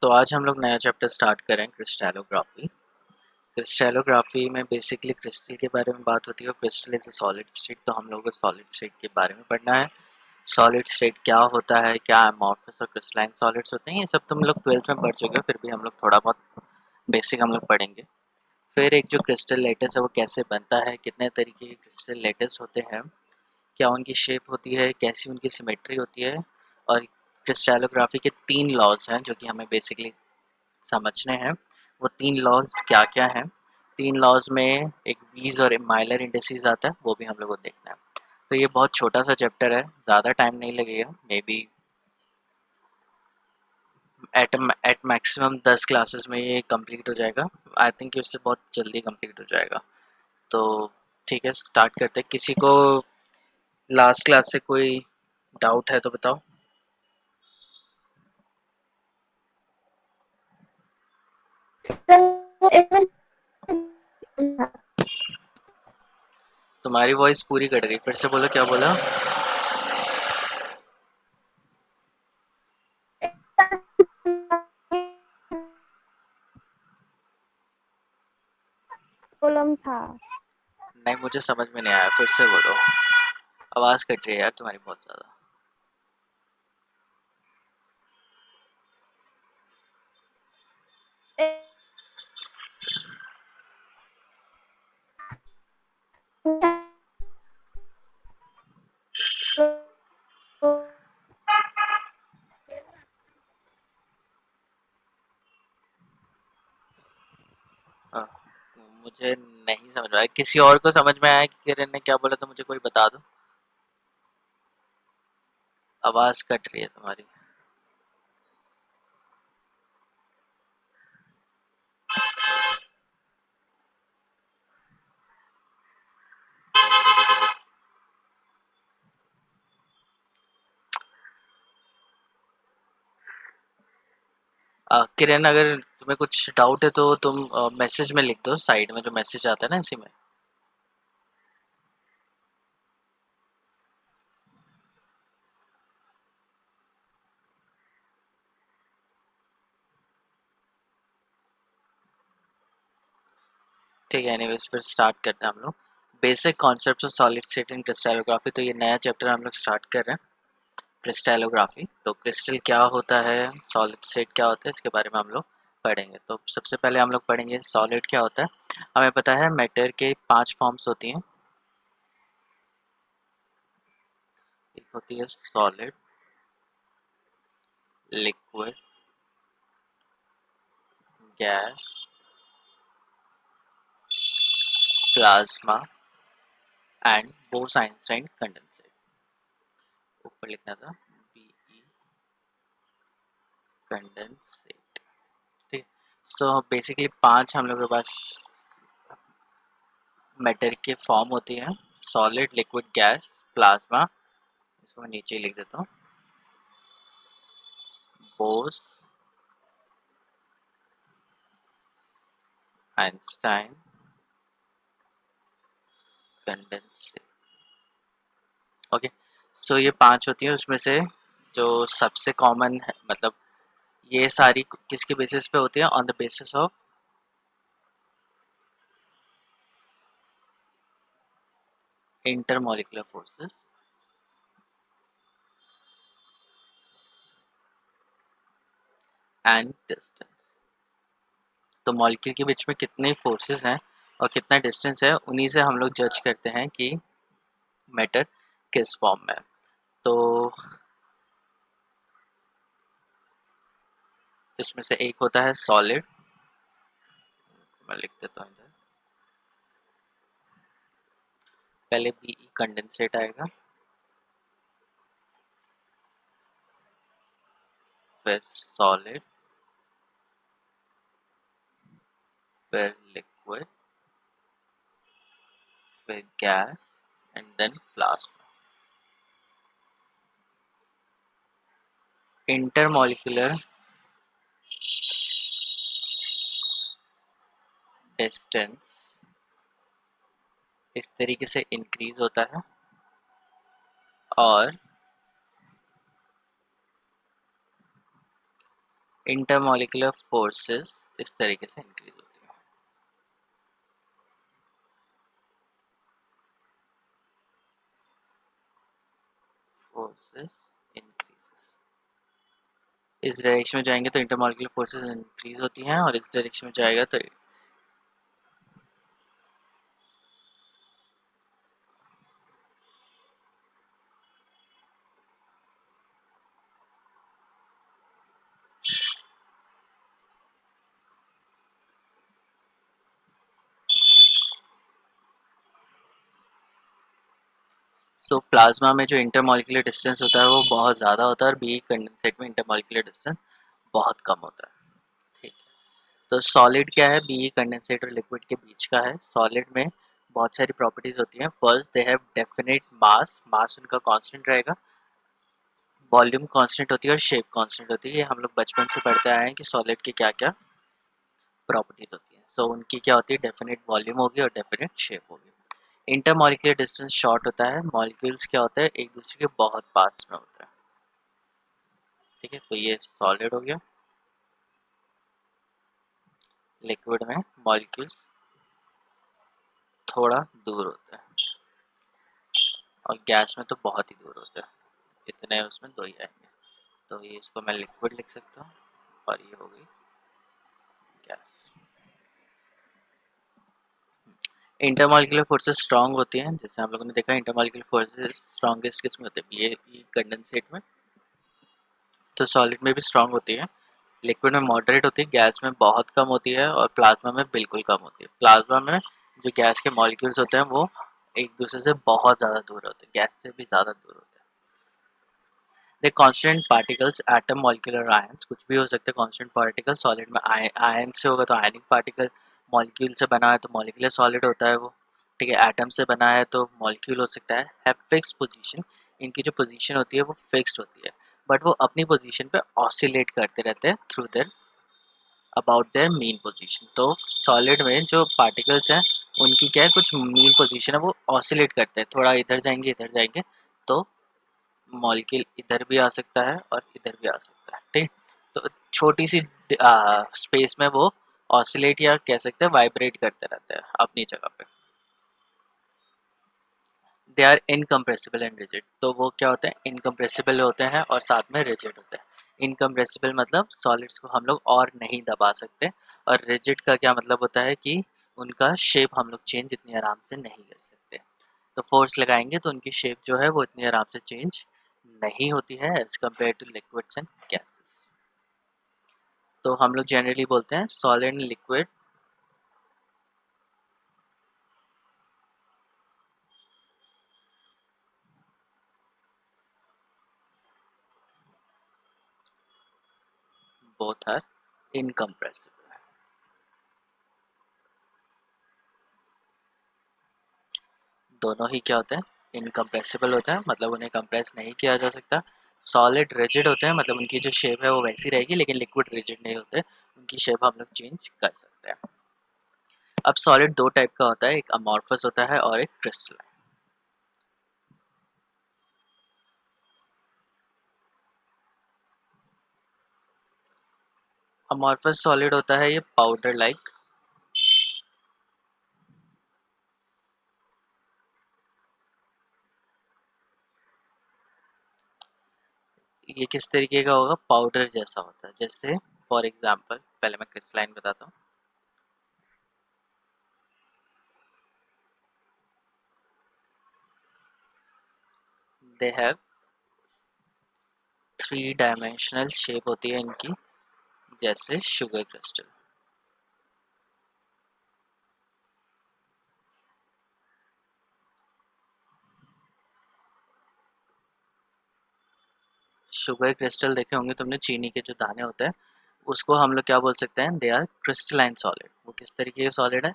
तो आज हम लोग नया चैप्टर स्टार्ट करें क्रिस्टलोग्राफी। क्रिस्टलोग्राफी में बेसिकली क्रिस्टल के बारे में बात होती है और crystal is a solid state, तो हम लोग को सॉलिड स्टेट के बारे में पढ़ना है। सॉलिड स्टेट क्या होता है, क्या अमॉर्फस और क्रिस्टलाइन सॉलिड्स होते हैं, ये सब तुम लोग 12th में पढ़ चुके हो, फिर भी हम लोग थोड़ा बहुत बेसिक हम लोग पढ़ेंगे। फिर एक जो क्रिस्टल लेटिस है वो कैसे बनता है, कितने तरीके के क्रिस्टल लेटिस होते हैं, क्या उनकी शेप होती है, कैसी उनकी सिमेट्री होती है, और क्रिस्टलोग्राफी के 3 लॉज हैं जो कि हमें बेसिकली समझने हैं। वो 3 लॉज क्या क्या हैं। 3 लॉज में एक वीज और माइलर इंडिसेस आता है, वो भी हम लोग को देखना है। तो ये बहुत छोटा सा चैप्टर है, ज़्यादा टाइम नहीं लगेगा, maybe at maximum 10 classes में ये कंप्लीट हो जाएगा। आई थिंक उससे बहुत जल्दी कंप्लीट हो जाएगा। तो ठीक है, स्टार्ट करते हैं। किसी को लास्ट क्लास से कोई डाउट है तो बताओ। तुम्हारी वॉइस पूरी कट गई, फिर से बोलो, क्या बोला? प्रॉब्लम था। नहीं, मुझे समझ में नहीं आया, फिर से बोलो। आवाज़ कट रही है यार तुम्हारी बहुत ज़्यादा। हाँ, मुझे नहीं समझ में आया। किसी और को समझ में आया कि किरण ने क्या बोला, तो मुझे कोई बता दो। आवाज़ कट रही है तुम्हारी। किरण, अगर तुम्हें कुछ डाउट है तो तुम मैसेज में लिख दो, साइड में जो मैसेज आता है ना, इसी में। ठीक है, एनीवेज फिर स्टार्ट करते हैं हम लोग। Basic concepts of solid state in crystallography. तो ये नया चैप्टर हम लोग स्टार्ट कर रहे हैं, क्रिस्टलोग्राफी। तो क्रिस्टल क्या होता है, सॉलिड स्टेट क्या होता है, इसके बारे में हम लोग पढ़ेंगे। तो सबसे पहले हम लोग पढ़ेंगे सॉलिड क्या होता है। हमें पता है मैटर के 5 फॉर्म्स होती हैं। एक होती है solid, liquid, gas, plasma and Bose Einstein condensate. ऊपर लिखना था बीई कंडेंसेट। ठीक। सो बेसिकली 5 हम लोग के पास मैटर के फॉर्म होती हैं। Solid, liquid, gas, plasma. इसको मैं नीचे लिख देता हूँ। Bose Einstein condensate. ओके। सो ये 5 होती हैं, उसमें से जो सबसे कॉमन है, मतलब ये सारी किसके बेसिस पे होती है, on the basis of intermolecular forces and distance. तो मॉलिक्यूल के बीच में कितने फोर्सेस हैं और कितना डिस्टेंस है, उन्हीं से हम लोग जज करते हैं कि मैटर किस फॉर्म में है। तो इसमें से एक होता है सॉलिड। मैं लिख देता हूँ इधर। पहले बीई कंडेंसेट आएगा, फिर सॉलिड, फिर लिक्विड, फिर gas and then plasma. Intermolecular distance इस तरीके से इंक्रीज होता है और इंटरमॉलिक्यूलर फोर्सेस इस तरीके से इंक्रीज होती है। फोर्सेस इंक्रीजेस, इस डायरेक्शन में जाएंगे तो इंटरमॉलिक्यूलर फोर्सेस इंक्रीज होती हैं, और इस डायरेक्शन में जाएगा तो प्लाज्मा में जो इंटरमॉलिक्यूलर डिस्टेंस होता है वो बहुत ज़्यादा होता है, और बी कंडेंसेट में इंटरमॉलिक्यूलर डिस्टेंस बहुत कम होता है। ठीक है, तो सॉलिड क्या है, बी कंडेंसेट और लिक्विड के बीच का है। सॉलिड में बहुत सारी प्रॉपर्टीज होती हैं। First, they have definite mass, mass उनका कांस्टेंट रहेगा, वॉल्यूम कांस्टेंट होती है और शेप कांस्टेंट होती है। ये हम लोग बचपन से पढ़ते आए हैं कि सॉलिड की क्या क्या प्रॉपर्टीज होती हैं। उनकी क्या होती है, डेफिनेट वॉल्यूम होगी और डेफिनेट शेप होगी। इंटरमॉलिक्यूलर डिस्टेंस शॉर्ट होता है, मॉलिक्यूल्स क्या होता है एक दूसरे के बहुत पास में होता है। ठीक है, तो ये सॉलिड हो गया। लिक्विड में मॉलिक्यूल्स थोड़ा दूर होता है, और गैस में तो बहुत ही दूर होता है, इतने उसमें दो ही आएंगे। तो ये इसको मैं लिक्विड लिख सकता हूँ, और ये हो गई गैस। इंटरमॉलिक्यूलर फोर्सेस स्ट्रांग होती हैं, जैसे हम लोगों ने देखा इंटरमॉलिक्यूलर फोर्सेस स्ट्रांगेस्ट किस में होते हैं, ये कंडेंसेट में, तो सॉलिड में भी स्ट्रांग होती है। लिक्विड में मॉडरेट होती है, गैस में बहुत कम होती है, और प्लाज्मा में बिल्कुल कम होती है। प्लाज्मा में जो गैस के मॉलिक्यूल्स होते हैं वो एक दूसरे से बहुत ज़्यादा दूर होते हैं, गैस से भी ज़्यादा दूर होते हैं। The constant particles, atom, molecular ions, कुछ भी हो सकते हैं कांस्टेंट पार्टिकल। सॉलिड में आयन से होगा तो आयनिक पार्टिकल, मॉलिक्यूल से बना है तो मॉलिक्यूलर सॉलिड होता है वो। ठीक है, एटम से बना है तो मॉलिक्यूल हो सकता है। हैव फिक्स पोजीशन, इनकी जो पोजीशन होती है वो फिक्स्ड होती है, बट वो अपनी पोजीशन पे ऑसिलेट करते रहते हैं through their about their mean position. तो सॉलिड में जो पार्टिकल्स हैं उनकी क्या है, कुछ मीन पोजीशन है, वो ऑसिलेट करते हैं, थोड़ा इधर जाएंगे इधर जाएंगे, तो मॉलिक्यूल इधर भी आ सकता है और इधर भी आ सकता है। ठीक, तो छोटी सी स्पेस में वो ऑसिलेट या कह सकते हैं वाइब्रेट करते रहते हैं अपनी जगह पे। They are incompressible and rigid, तो वो क्या होते हैं, इनकम्प्रेसिबल होते हैं और साथ में रिजिड होते हैं। इनकम्प्रेसिबल मतलब सॉलिड्स को हम लोग और नहीं दबा सकते, और रिजिड का क्या मतलब होता है कि उनका शेप हम लोग चेंज इतनी आराम से नहीं कर सकते। तो फोर्स लगाएंगे तो उनकी शेप जो है वो इतनी आराम से चेंज नहीं होती है as compare to liquids and gases. तो हम लोग जनरली बोलते हैं solid and liquid both are incompressible. दोनों ही क्या होते हैं, इनकम्प्रेसिबल होते हैं, मतलब उन्हें कंप्रेस नहीं किया जा सकता। सॉलिड रिजिड होते हैं, मतलब उनकी जो शेप है वो वैसी रहेगी, लेकिन लिक्विड रिजिड नहीं होते, उनकी शेप हम लोग चेंज कर सकते हैं। अब सॉलिड दो टाइप का होता है, एक अमॉर्फस होता है और एक क्रिस्टलाइन। अमॉर्फस सॉलिड होता है ये पाउडर लाइक, ये किस तरीके का होगा, पाउडर जैसा होता है। जैसे फॉर एग्जांपल, पहले मैं क्रिस्टलाइन बताता हूँ। They have three dimensional shape होती है इनकी, जैसे शुगर क्रिस्टल। शुगर क्रिस्टल देखे होंगे तुमने, चीनी के जो दाने होते हैं, उसको हम लोग क्या बोल सकते हैं, दे आर क्रिस्टलाइन सॉलिड। वो किस तरीके के सॉलिड है,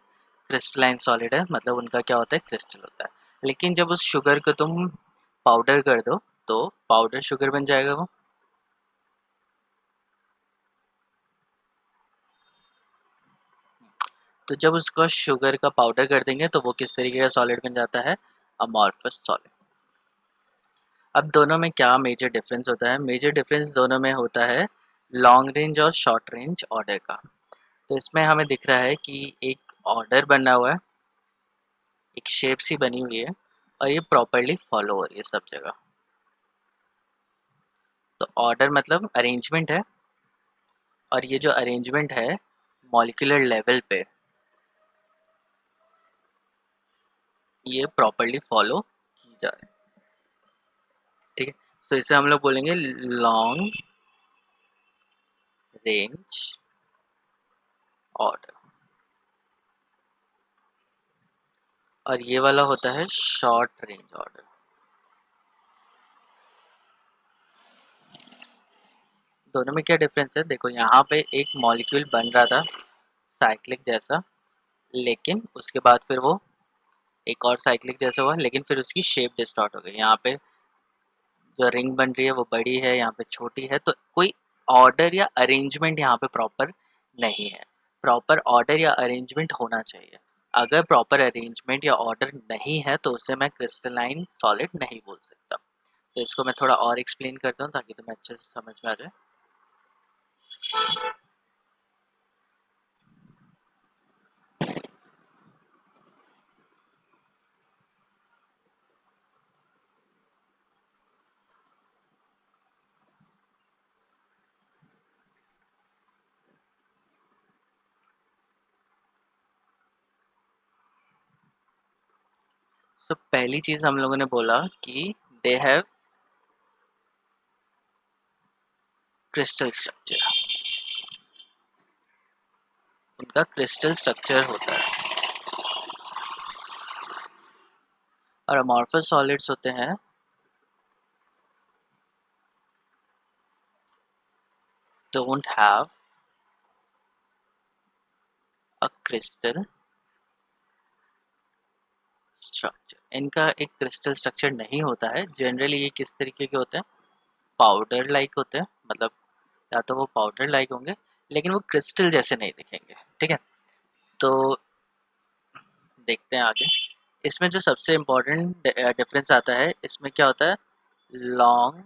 क्रिस्टलाइन सॉलिड है, मतलब उनका क्या होता है, क्रिस्टल होता है। लेकिन जब उस शुगर को तुम पाउडर कर दो तो पाउडर शुगर बन जाएगा वो। तो जब उसको शुगर का पाउडर कर देंगे तो वो किस तरीके का सॉलिड बन जाता है, अमॉर्फस सॉलिड। अब दोनों में क्या मेजर डिफरेंस होता है, मेजर डिफरेंस दोनों में होता है लॉन्ग रेंज और शॉर्ट रेंज ऑर्डर का। तो इसमें हमें दिख रहा है कि एक ऑर्डर बना हुआ है, एक शेप सी बनी हुई है और ये प्रॉपरली फॉलो हो रही है सब जगह। तो ऑर्डर मतलब अरेंजमेंट है, और ये जो अरेंजमेंट है मॉलिक्यूलर लेवल पे ये प्रॉपरली फॉलो की जा रही है। ठीक है, तो इसे हम लोग बोलेंगे लॉन्ग रेंज ऑर्डर, और ये वाला होता है शॉर्ट रेंज ऑर्डर। दोनों में क्या डिफरेंस है, देखो यहाँ पे एक मॉलिक्यूल बन रहा था साइक्लिक जैसा, लेकिन उसके बाद फिर वो एक और साइक्लिक जैसा हुआ, लेकिन फिर उसकी शेप डिस्टॉर्ट हो गई। यहाँ पे जो रिंग बन रही है वो बड़ी है, यहाँ पे छोटी है, तो कोई ऑर्डर या अरेंजमेंट यहाँ पे प्रॉपर नहीं है। प्रॉपर ऑर्डर या अरेंजमेंट होना चाहिए। अगर प्रॉपर अरेंजमेंट या ऑर्डर नहीं है तो उसे मैं क्रिस्टलाइन सॉलिड नहीं बोल सकता। तो इसको मैं थोड़ा और एक्सप्लेन करता हूँ ताकि तुम्हें अच्छे से समझ में आ जाए। तो पहली चीज हम लोगों ने बोला कि दे हैव क्रिस्टल स्ट्रक्चर, उनका क्रिस्टल स्ट्रक्चर होता है। और अमॉर्फस सॉलिड्स होते हैं don't have a crystal structure. इनका एक क्रिस्टल स्ट्रक्चर नहीं होता है। जनरली ये किस तरीके के होते हैं, पाउडर लाइक होते हैं, मतलब या तो वो पाउडर लाइक होंगे लेकिन वो क्रिस्टल जैसे नहीं दिखेंगे। ठीक है, तो देखते हैं आगे। इसमें जो सबसे इम्पोर्टेंट डिफरेंस आता है, इसमें क्या होता है, लॉन्ग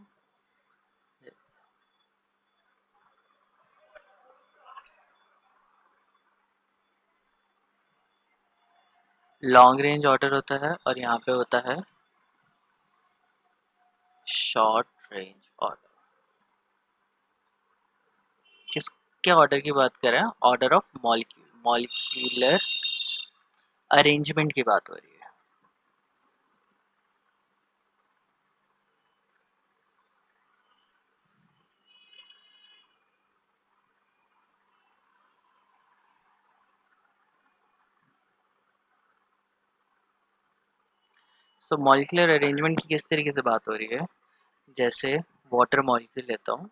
लॉन्ग रेंज ऑर्डर होता है और यहाँ पे होता है शॉर्ट रेंज ऑर्डर। किसके ऑर्डर की बात कर रहे हैं, ऑर्डर ऑफ मॉलिक्यूलर अरेंजमेंट की बात हो रही है। सो मॉलिक्यूलर अरेंजमेंट की किस तरीके से बात हो रही है, जैसे वाटर मॉलिक्यूल लेता हूँ,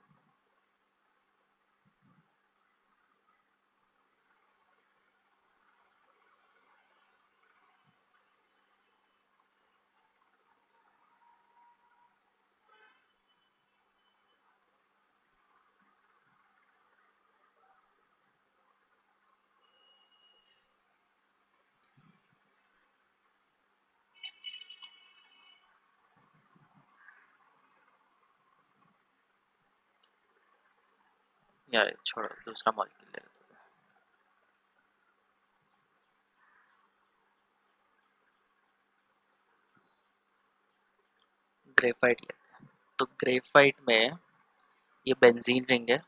या छोड़ो दूसरा मॉलिक्यूल ले लेते हैं। ग्रेफाइट लेते हैं, तो ग्रेफाइट में ये बेंजीन रिंग है,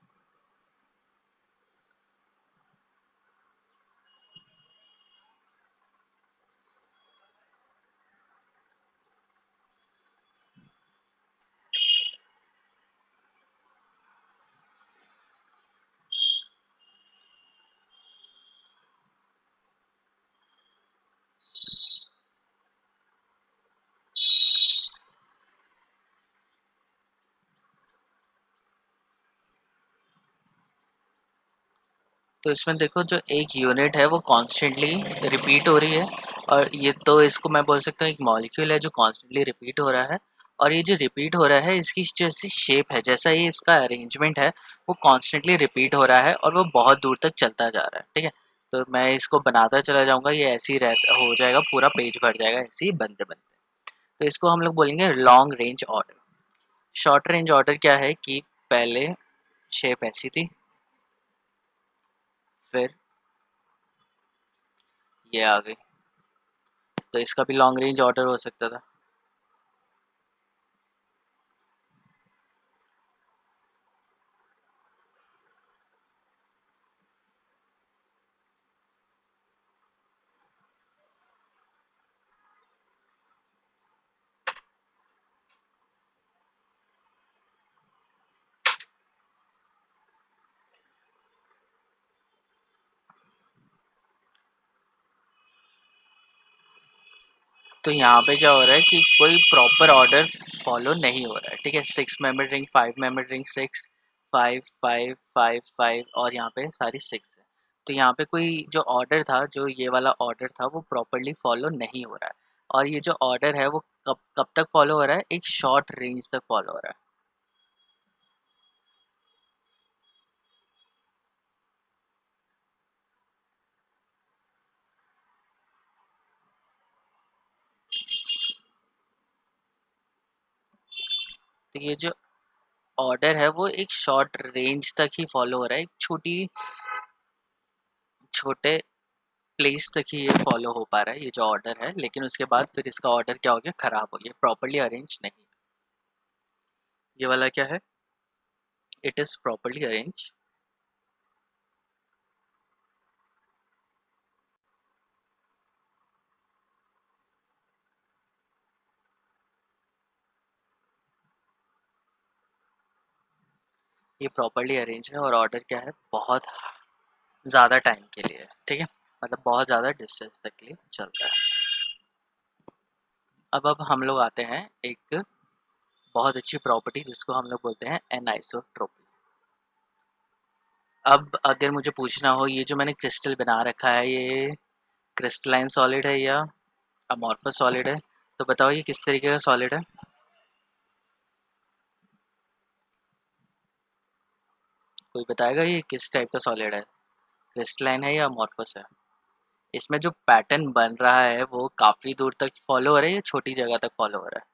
तो इसमें देखो जो एक यूनिट है वो कॉन्स्टेंटली रिपीट हो रही है, और ये तो इसको मैं बोल सकता हूँ एक मॉलिक्यूल है जो कॉन्स्टेंटली रिपीट हो रहा है। और ये जो रिपीट हो रहा है इसकी जैसी शेप है, जैसा ये इसका अरेंजमेंट है वो कॉन्स्टेंटली रिपीट हो रहा है और वो बहुत दूर तक चलता जा रहा है। ठीक है, तो मैं इसको बनाता चला जाऊंगा, ये ऐसे ही हो जाएगा, पूरा पेज भर जाएगा ऐसे ही बनते बनते। तो इसको हम लोग बोलेंगे long range order. Short range order क्या है कि पहले शेप ऐसी थी, फिर ये आ गई, तो इसका भी लॉन्ग रेंज ऑर्डर हो सकता था। तो यहाँ पे क्या हो रहा है कि कोई प्रॉपर ऑर्डर फॉलो नहीं हो रहा है, ठीक है। 6 मेंबर रिंग, 5 मेंबर रिंग, 6 5 5 5 5 और यहाँ पे सारी 6 है। तो यहाँ पे कोई जो ऑर्डर था, जो ये वाला ऑर्डर था, वो प्रॉपरली फॉलो नहीं हो रहा है। और ये जो ऑर्डर है वो कब कब तक फॉलो हो रहा है, एक शॉर्ट रेंज तक फॉलो हो रहा है। तो ये जो ऑर्डर है वो एक शॉर्ट रेंज तक ही फॉलो हो रहा है, एक छोटे प्लेस तक ही ये फॉलो हो पा रहा है, ये जो ऑर्डर है। लेकिन उसके बाद फिर इसका ऑर्डर क्या हो गया, खराब हो गया, प्रॉपरली अरेंज नहीं। ये वाला क्या है, इट इज प्रॉपरली अरेंज। ये प्रॉपरली अरेंज है और ऑर्डर क्या है, बहुत ज़्यादा टाइम के लिए है, ठीक है, मतलब बहुत ज़्यादा डिस्टेंस तक के लिए चलता है। अब हम लोग आते हैं एक बहुत अच्छी प्रॉपर्टी जिसको हम लोग बोलते हैं एनाइसोट्रोपी। अब अगर मुझे पूछना हो ये जो मैंने क्रिस्टल बना रखा है, ये क्रिस्टलाइन सॉलिड है या अमॉर्फस सॉलिड है, तो बताओ ये किस तरीके का सॉलिड है। कोई बताएगा ये किस टाइप का सॉलिड है, क्रिस्टलाइन है या अमॉर्फस है। इसमें जो पैटर्न बन रहा है वो काफ़ी दूर तक फॉलो हो रहा है या छोटी जगह तक फॉलो हो रहा है।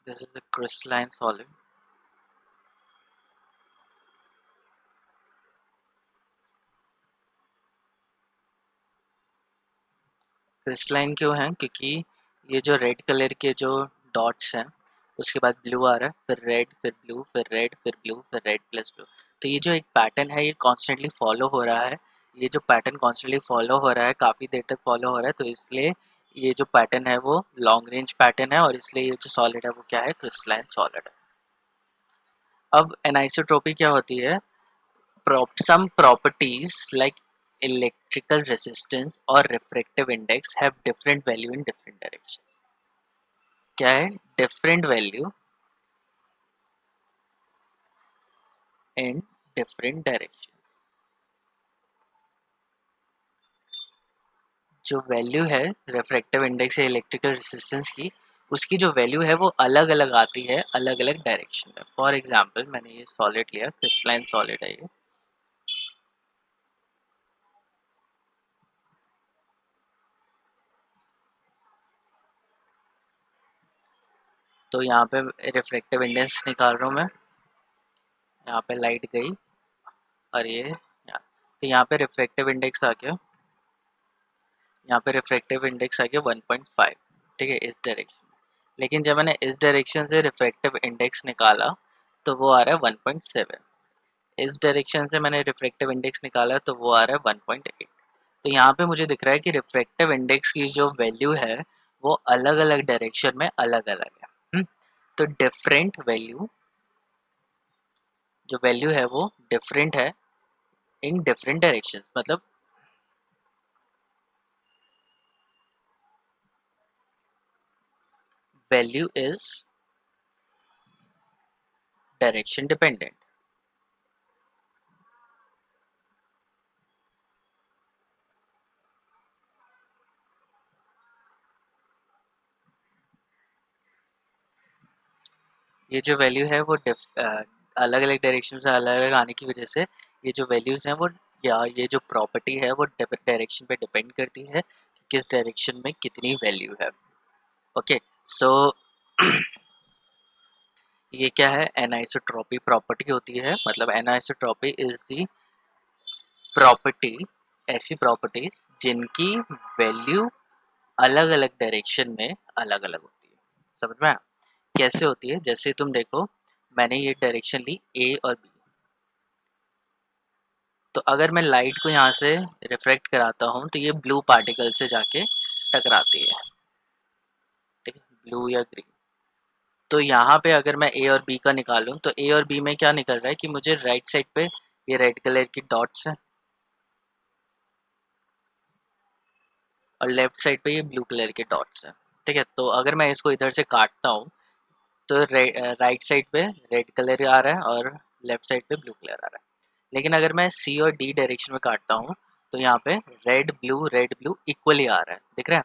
This is the crystalline solid. Crystalline क्यों है, क्योंकि ये जो रेड कलर के जो डॉट्स हैं, उसके बाद ब्लू आ रहा है, फिर रेड, फिर ब्लू, फिर रेड, फिर ब्लू, फिर रेड प्लस ब्लू। तो ये जो एक पैटर्न है ये कॉन्स्टेंटली फॉलो हो रहा है। ये जो पैटर्न कॉन्स्टेंटली फॉलो हो रहा है, काफ़ी देर तक फॉलो हो रहा है, तो इसलिए ये जो पैटर्न है वो लॉन्ग रेंज पैटर्न है और इसलिए ये जो सॉलिड है वो क्या है, क्रिस्टलाइन सॉलिड है। अब एनाइसोट्रोपी क्या होती है, some properties like electrical resistance or refractive index have different value in different direction। क्या है, different value in different direction। जो वैल्यू है रिफ्रैक्टिव इंडेक्स या इलेक्ट्रिकल रेजिस्टेंस की, उसकी जो वैल्यू है वो अलग अलग आती है अलग अलग डायरेक्शन में। फॉर एग्जांपल मैंने ये सॉलिड लिया, क्रिस्टलाइन सॉलिड है ये, तो यहाँ पे रिफ्रैक्टिव इंडेक्स निकाल रहा हूँ मैं, यहाँ पे लाइट गई और ये यहाँ, तो यहाँ पे रिफ्रैक्टिव इंडेक्स आ गया, यहाँ पे रिफ्रैक्टिव इंडेक्स आ गया 1.5, ठीक है, इस डायरेक्शन में। लेकिन जब मैंने इस डायरेक्शन से रिफ्रैक्टिव इंडेक्स निकाला तो वो आ रहा है 1.7। इस डायरेक्शन से मैंने रिफ्रैक्टिव इंडेक्स निकाला तो वो आ रहा है 1.8। तो यहाँ पे मुझे दिख रहा है कि रिफ्रैक्टिव इंडेक्स की जो वैल्यू है वो अलग अलग डायरेक्शन में अलग अलग है। तो डिफरेंट वैल्यू, जो वैल्यू है वो डिफरेंट है इन डिफरेंट डायरेक्शंस, मतलब वैल्यू इज डायरेक्शन डिपेंडेंट। ये जो वैल्यू है वो अलग अलग डायरेक्शन से अलग अलग आने की वजह से ये जो वैल्यूज़ हैं वो, या ये जो प्रॉपर्टी है वो डायरेक्शन पे डिपेंड करती है कि किस डायरेक्शन में कितनी वैल्यू है। ओके, सो ये क्या है, एनाइसोट्रॉपी प्रॉपर्टी होती है। मतलब एनाइसोट्रॉपी इज द प्रॉपर्टी, ऐसी प्रॉपर्टीज जिनकी वैल्यू अलग अलग डायरेक्शन में अलग अलग होती है। समझ में आया? कैसे होती है, जैसे तुम देखो मैंने ये डायरेक्शन ली ए और बी, तो अगर मैं लाइट को यहाँ से रिफ्रेक्ट कराता हूँ तो ये ब्लू पार्टिकल से जाके टकराती है, ठीक है, ब्लू या ग्रीन। तो यहाँ पे अगर मैं ए और बी का निकालूं तो ए और बी में क्या निकल रहा है कि मुझे राइट साइड पे ये रेड कलर की डॉट्स हैं और लेफ्ट साइड पे ये ब्लू कलर के डॉट्स हैं। ठीक है, तो अगर मैं इसको इधर से काटता हूँ तो राइट साइड पे रेड कलर आ रहा है और लेफ्ट साइड पे ब्लू कलर आ रहा है। लेकिन अगर मैं सी और डी डायरेक्शन में काटता हूँ तो यहाँ पे रेड ब्लू इक्वली आ रहा है, दिख रहा है?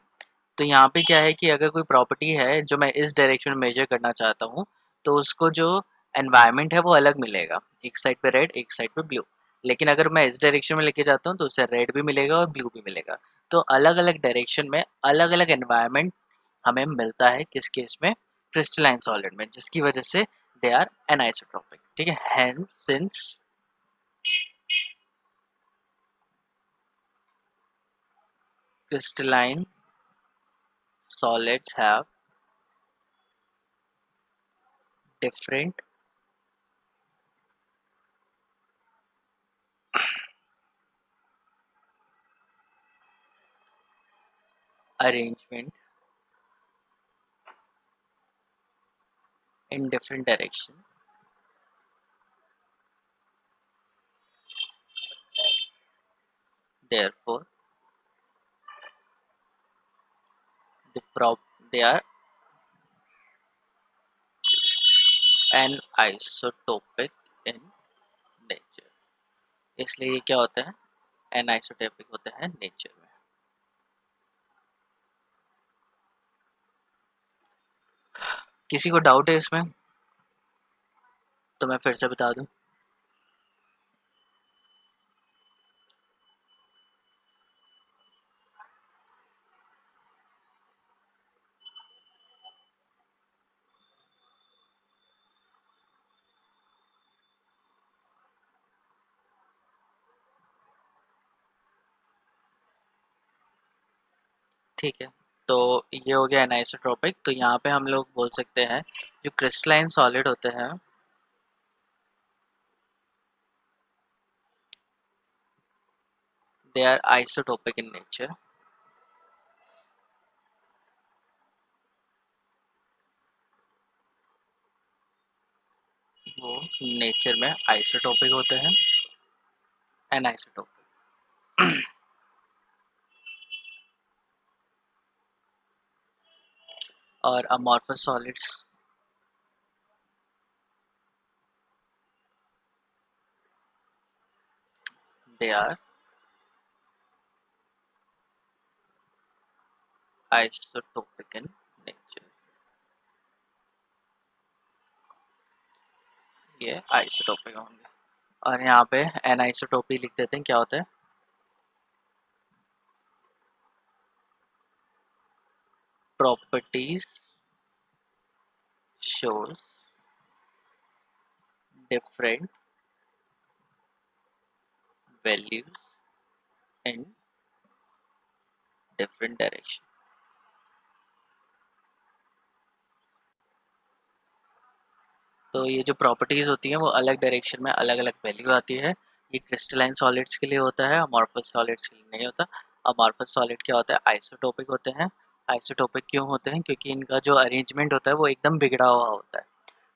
तो यहाँ पे क्या है कि अगर कोई प्रॉपर्टी है जो मैं इस डायरेक्शन में मेजर करना चाहता हूँ तो उसको जो एनवायरनमेंट है वो अलग मिलेगा, एक साइड पे रेड एक साइड पे ब्लू। लेकिन अगर मैं इस डायरेक्शन में लेके जाता हूँ तो उसे रेड भी मिलेगा और ब्लू भी मिलेगा। तो अलग अलग डायरेक्शन में अलग अलग एनवायरनमेंट हमें मिलता है, किस केस में, क्रिस्टलाइन सॉलिड में, जिसकी वजह से दे आर एनाइसोट्रोपिक। ठीक है, hence since crystalline solids have different arrangement in different direction, therefore the they are anisotropic in nature। इसलिए ये क्या होता है, एनाइसोटोपिक होता है नेचर में। किसी को डाउट है इसमें तो मैं फिर से बता दूं। ठीक है, तो ये हो गया एनाइसोट्रोपिक। तो यहाँ पे हम लोग बोल सकते हैं जो क्रिस्टलाइन सॉलिड होते हैं they are isotropic in nature. वो नेचर में आइसोटोपिक होते हैं, एनाइसोटोपिक। और amorphous solids they are isotropic in nature. ये आइसोटोपिक होंगे। और यहाँ पे एनाइसोटोपी लिख देते हैं, क्या होता है, properties shows different values in different direction। तो ये जो प्रॉपर्टीज होती हैं वो अलग डायरेक्शन में अलग अलग वैल्यू आती है। ये क्रिस्टलाइन सॉलिड्स के लिए होता है, अमॉर्फस सॉलिड्स के लिए नहीं होता। अमॉर्फस सॉलिड क्या होता है, आइसोटोपिक होते हैं। आइसोटोपिक क्यों होते हैं, क्योंकि इनका जो अरेंजमेंट होता है वो एकदम बिगड़ा हुआ होता है।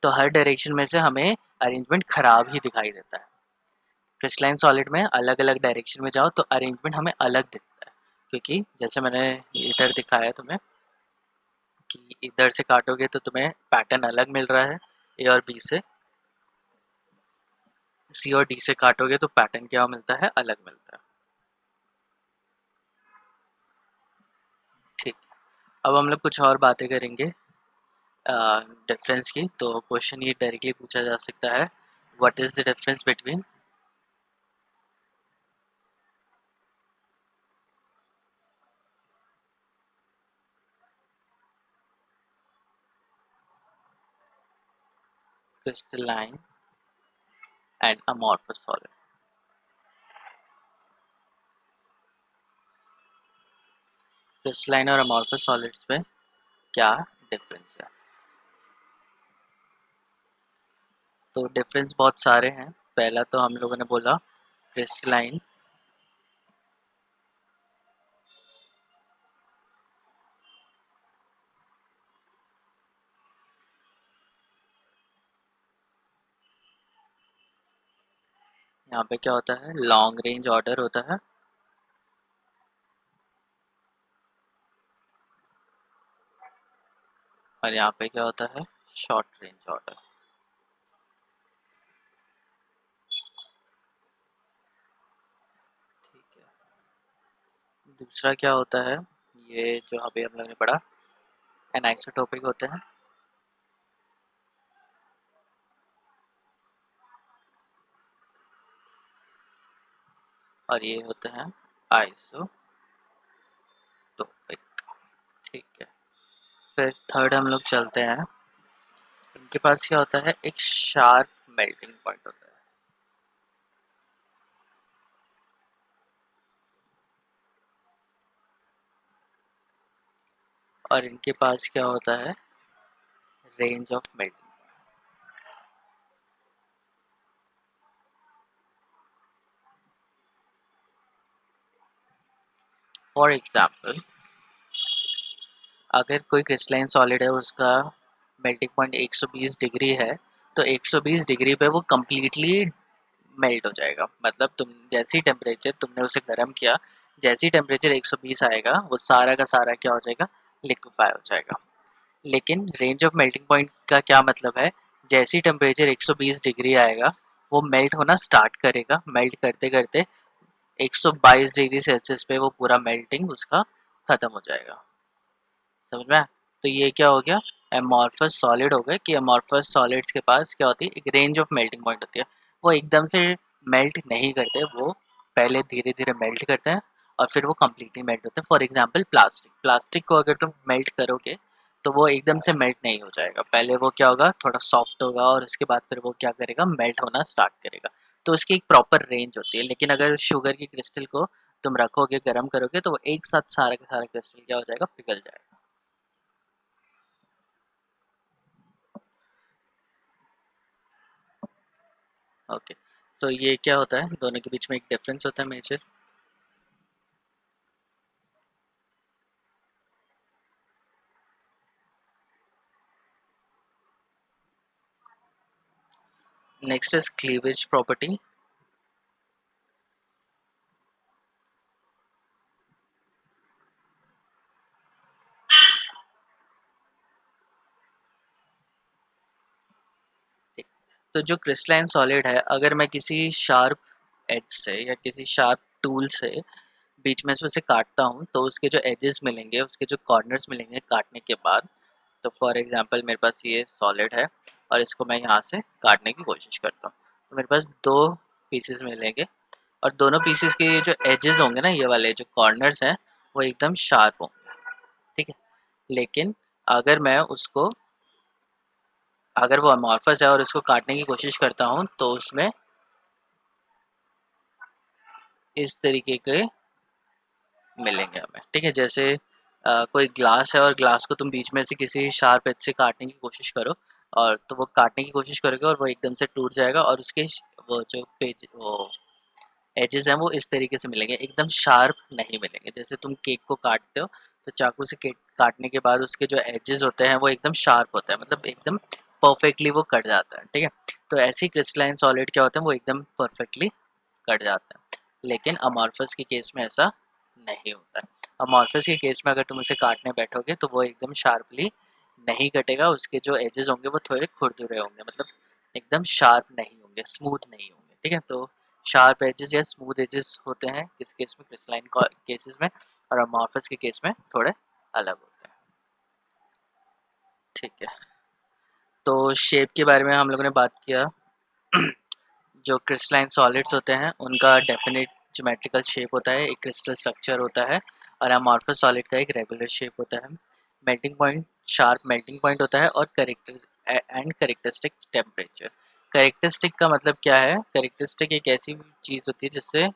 तो हर डायरेक्शन में से हमें अरेंजमेंट खराब ही दिखाई देता है। क्रिस्टलाइन सॉलिड में अलग अलग डायरेक्शन में जाओ तो अरेंजमेंट हमें अलग दिखता है, क्योंकि जैसे मैंने इधर दिखाया तुम्हें कि इधर से काटोगे तो तुम्हें पैटर्न अलग मिल रहा है ए और बी से, सी और डी से काटोगे तो पैटर्न क्या मिलता है, अलग मिलता है। ठीक, अब हम लोग कुछ और बातें करेंगे डिफरेंस की, तो क्वेश्चन ये डायरेक्टली पूछा जा सकता है, what is the difference between crystalline and amorphous solid. Crystalline और अमॉर्फस सॉलिड्स में क्या डिफरेंस है? तो डिफरेंस बहुत सारे हैं। पहला तो हम लोगों ने बोला क्रिस्टलाइन यहाँ पे क्या होता है, लॉन्ग रेंज ऑर्डर होता है, और यहाँ पे क्या होता है, शॉर्ट रेंज ऑर्डर। ठीक है। दूसरा क्या होता है, ये जो अभी हम लोग ने पढ़ा, एनाइसोटोपिक होते हैं, और ये होते हैं आइसोटोपिक। ठीक है। फिर थर्ड हम लोग चलते हैं, इनके पास क्या होता है, एक शार्प मेल्टिंग पॉइंट होता है, और इनके पास क्या होता है, range of melting. For example, अगर कोई क्रिस्टलाइन सॉलिड है, उसका मेल्टिंग पॉइंट 120 डिग्री है, तो 120 डिग्री पे वो कम्प्लीटली मेल्ट हो जाएगा। मतलब तुम जैसी टेम्परेचर तुमने उसे गर्म किया, जैसी टेम्परेचर 120 आएगा, वो सारा का सारा क्या हो जाएगा, लिक्विफाई हो जाएगा। लेकिन रेंज ऑफ मेल्टिंग पॉइंट का क्या मतलब है, जैसी टेम्परेचर 120 डिग्री आएगा, वो मेल्ट होना स्टार्ट करेगा, मेल्ट करते करते 122 डिग्री सेल्सियस पे वो पूरा मेल्टिंग उसका खत्म हो जाएगा। समझ में आया? तो ये क्या हो गया, एमॉर्फस सॉलिड हो गए, कि एमॉर्फस सॉलिड्स के पास क्या होती है, एक रेंज ऑफ मेल्टिंग पॉइंट होती है। वो एकदम से मेल्ट नहीं करते, वो पहले धीरे धीरे मेल्ट करते हैं, और फिर वो कम्प्लीटली मेल्ट होते हैं। फॉर एग्जाम्पल प्लास्टिक, प्लास्टिक को अगर तुम मेल्ट करोगे, तो वो एकदम से मेल्ट नहीं हो जाएगा, पहले वो क्या होगा, थोड़ा सॉफ्ट होगा, और उसके बाद फिर वो क्या करेगा, मेल्ट होना स्टार्ट करेगा। तो उसकी एक प्रॉपर रेंज होती है। लेकिन अगर शुगर की क्रिस्टल को तुम रखोगे, गर्म करोगे, तो वो एक साथ सारा का सारा क्रिस्टल क्या हो जाएगा, पिघल जाएगा। ओके। तो ये क्या होता है, दोनों के बीच में एक डिफरेंस होता है major. Next is cleavage property. तो जो क्रिस्टलाइन सॉलिड है, अगर मैं किसी शार्प एज से या किसी शार्प टूल से बीच में से उसे काटता हूँ, तो उसके जो एजेस मिलेंगे, उसके जो कॉर्नर्स मिलेंगे काटने के बाद, तो फॉर एग्जांपल मेरे पास ये सॉलिड है, और इसको मैं यहाँ से काटने की कोशिश करता हूँ, तो मेरे पास दो पीसेस मिलेंगे, और दोनों पीसेस के ये जो एजेस होंगे ना, ये वाले जो कॉर्नर्स हैं, वो एकदम शार्प होंगे। ठीक है। लेकिन अगर मैं उसको, अगर वो अमॉर्फस है और उसको काटने की कोशिश करता हूँ, तो उसमें इस तरीके के मिलेंगे हमें। ठीक है। जैसे कोई ग्लास है, और ग्लास को तुम बीच में से किसी शार्प एज से काटने की कोशिश करो, और तो वो काटने की कोशिश करोगे, और वो एकदम से टूट जाएगा, और उसके वो जो पेज, वो एजेस हैं, वो इस तरीके से मिलेंगे, एकदम शार्प नहीं मिलेंगे। जैसे तुम केक को काटते हो, तो चाकू से केक काटने के बाद उसके जो एजेस होते हैं, वो एकदम शार्प होते हैं, मतलब एकदम परफेक्टली वो कट जाता है। ठीक है। तो ऐसी क्रिस्टलाइन सॉलिड क्या होते हैं, वो एकदम परफेक्टली कट जाते हैं। लेकिन अमॉर्फस के केस में ऐसा नहीं होता है। अमॉर्फस के केस में अगर तुम उसे काटने बैठोगे, तो वो एकदम शार्पली नहीं कटेगा, उसके जो एजेस होंगे वो थोड़े खुरदुरे होंगे, मतलब एकदम शार्प नहीं होंगे, स्मूथ नहीं होंगे। ठीक है। तो शार्प एजेस या स्मूथ एजेस होते हैं किस केस में, क्रिस्टलाइन केसेस में, और अमॉर्फस के केस में थोड़े अलग होते हैं। ठीक है। तो शेप के बारे में हम लोगों ने बात किया। जो क्रिस्टलाइन सॉलिड्स होते हैं उनका डेफिनेट ज्योमेट्रिकल शेप होता है, एक क्रिस्टल स्ट्रक्चर होता है, और अमॉर्फस सॉलिड का एक रेगुलर शेप होता है। Melting point, sharp melting point होता है, और करेक्टरिस्टिक टेम्परेचर। करेक्टरिस्टिक का मतलब क्या है? करेक्टरिस्टिक एक ऐसी चीज़ होती है जिससे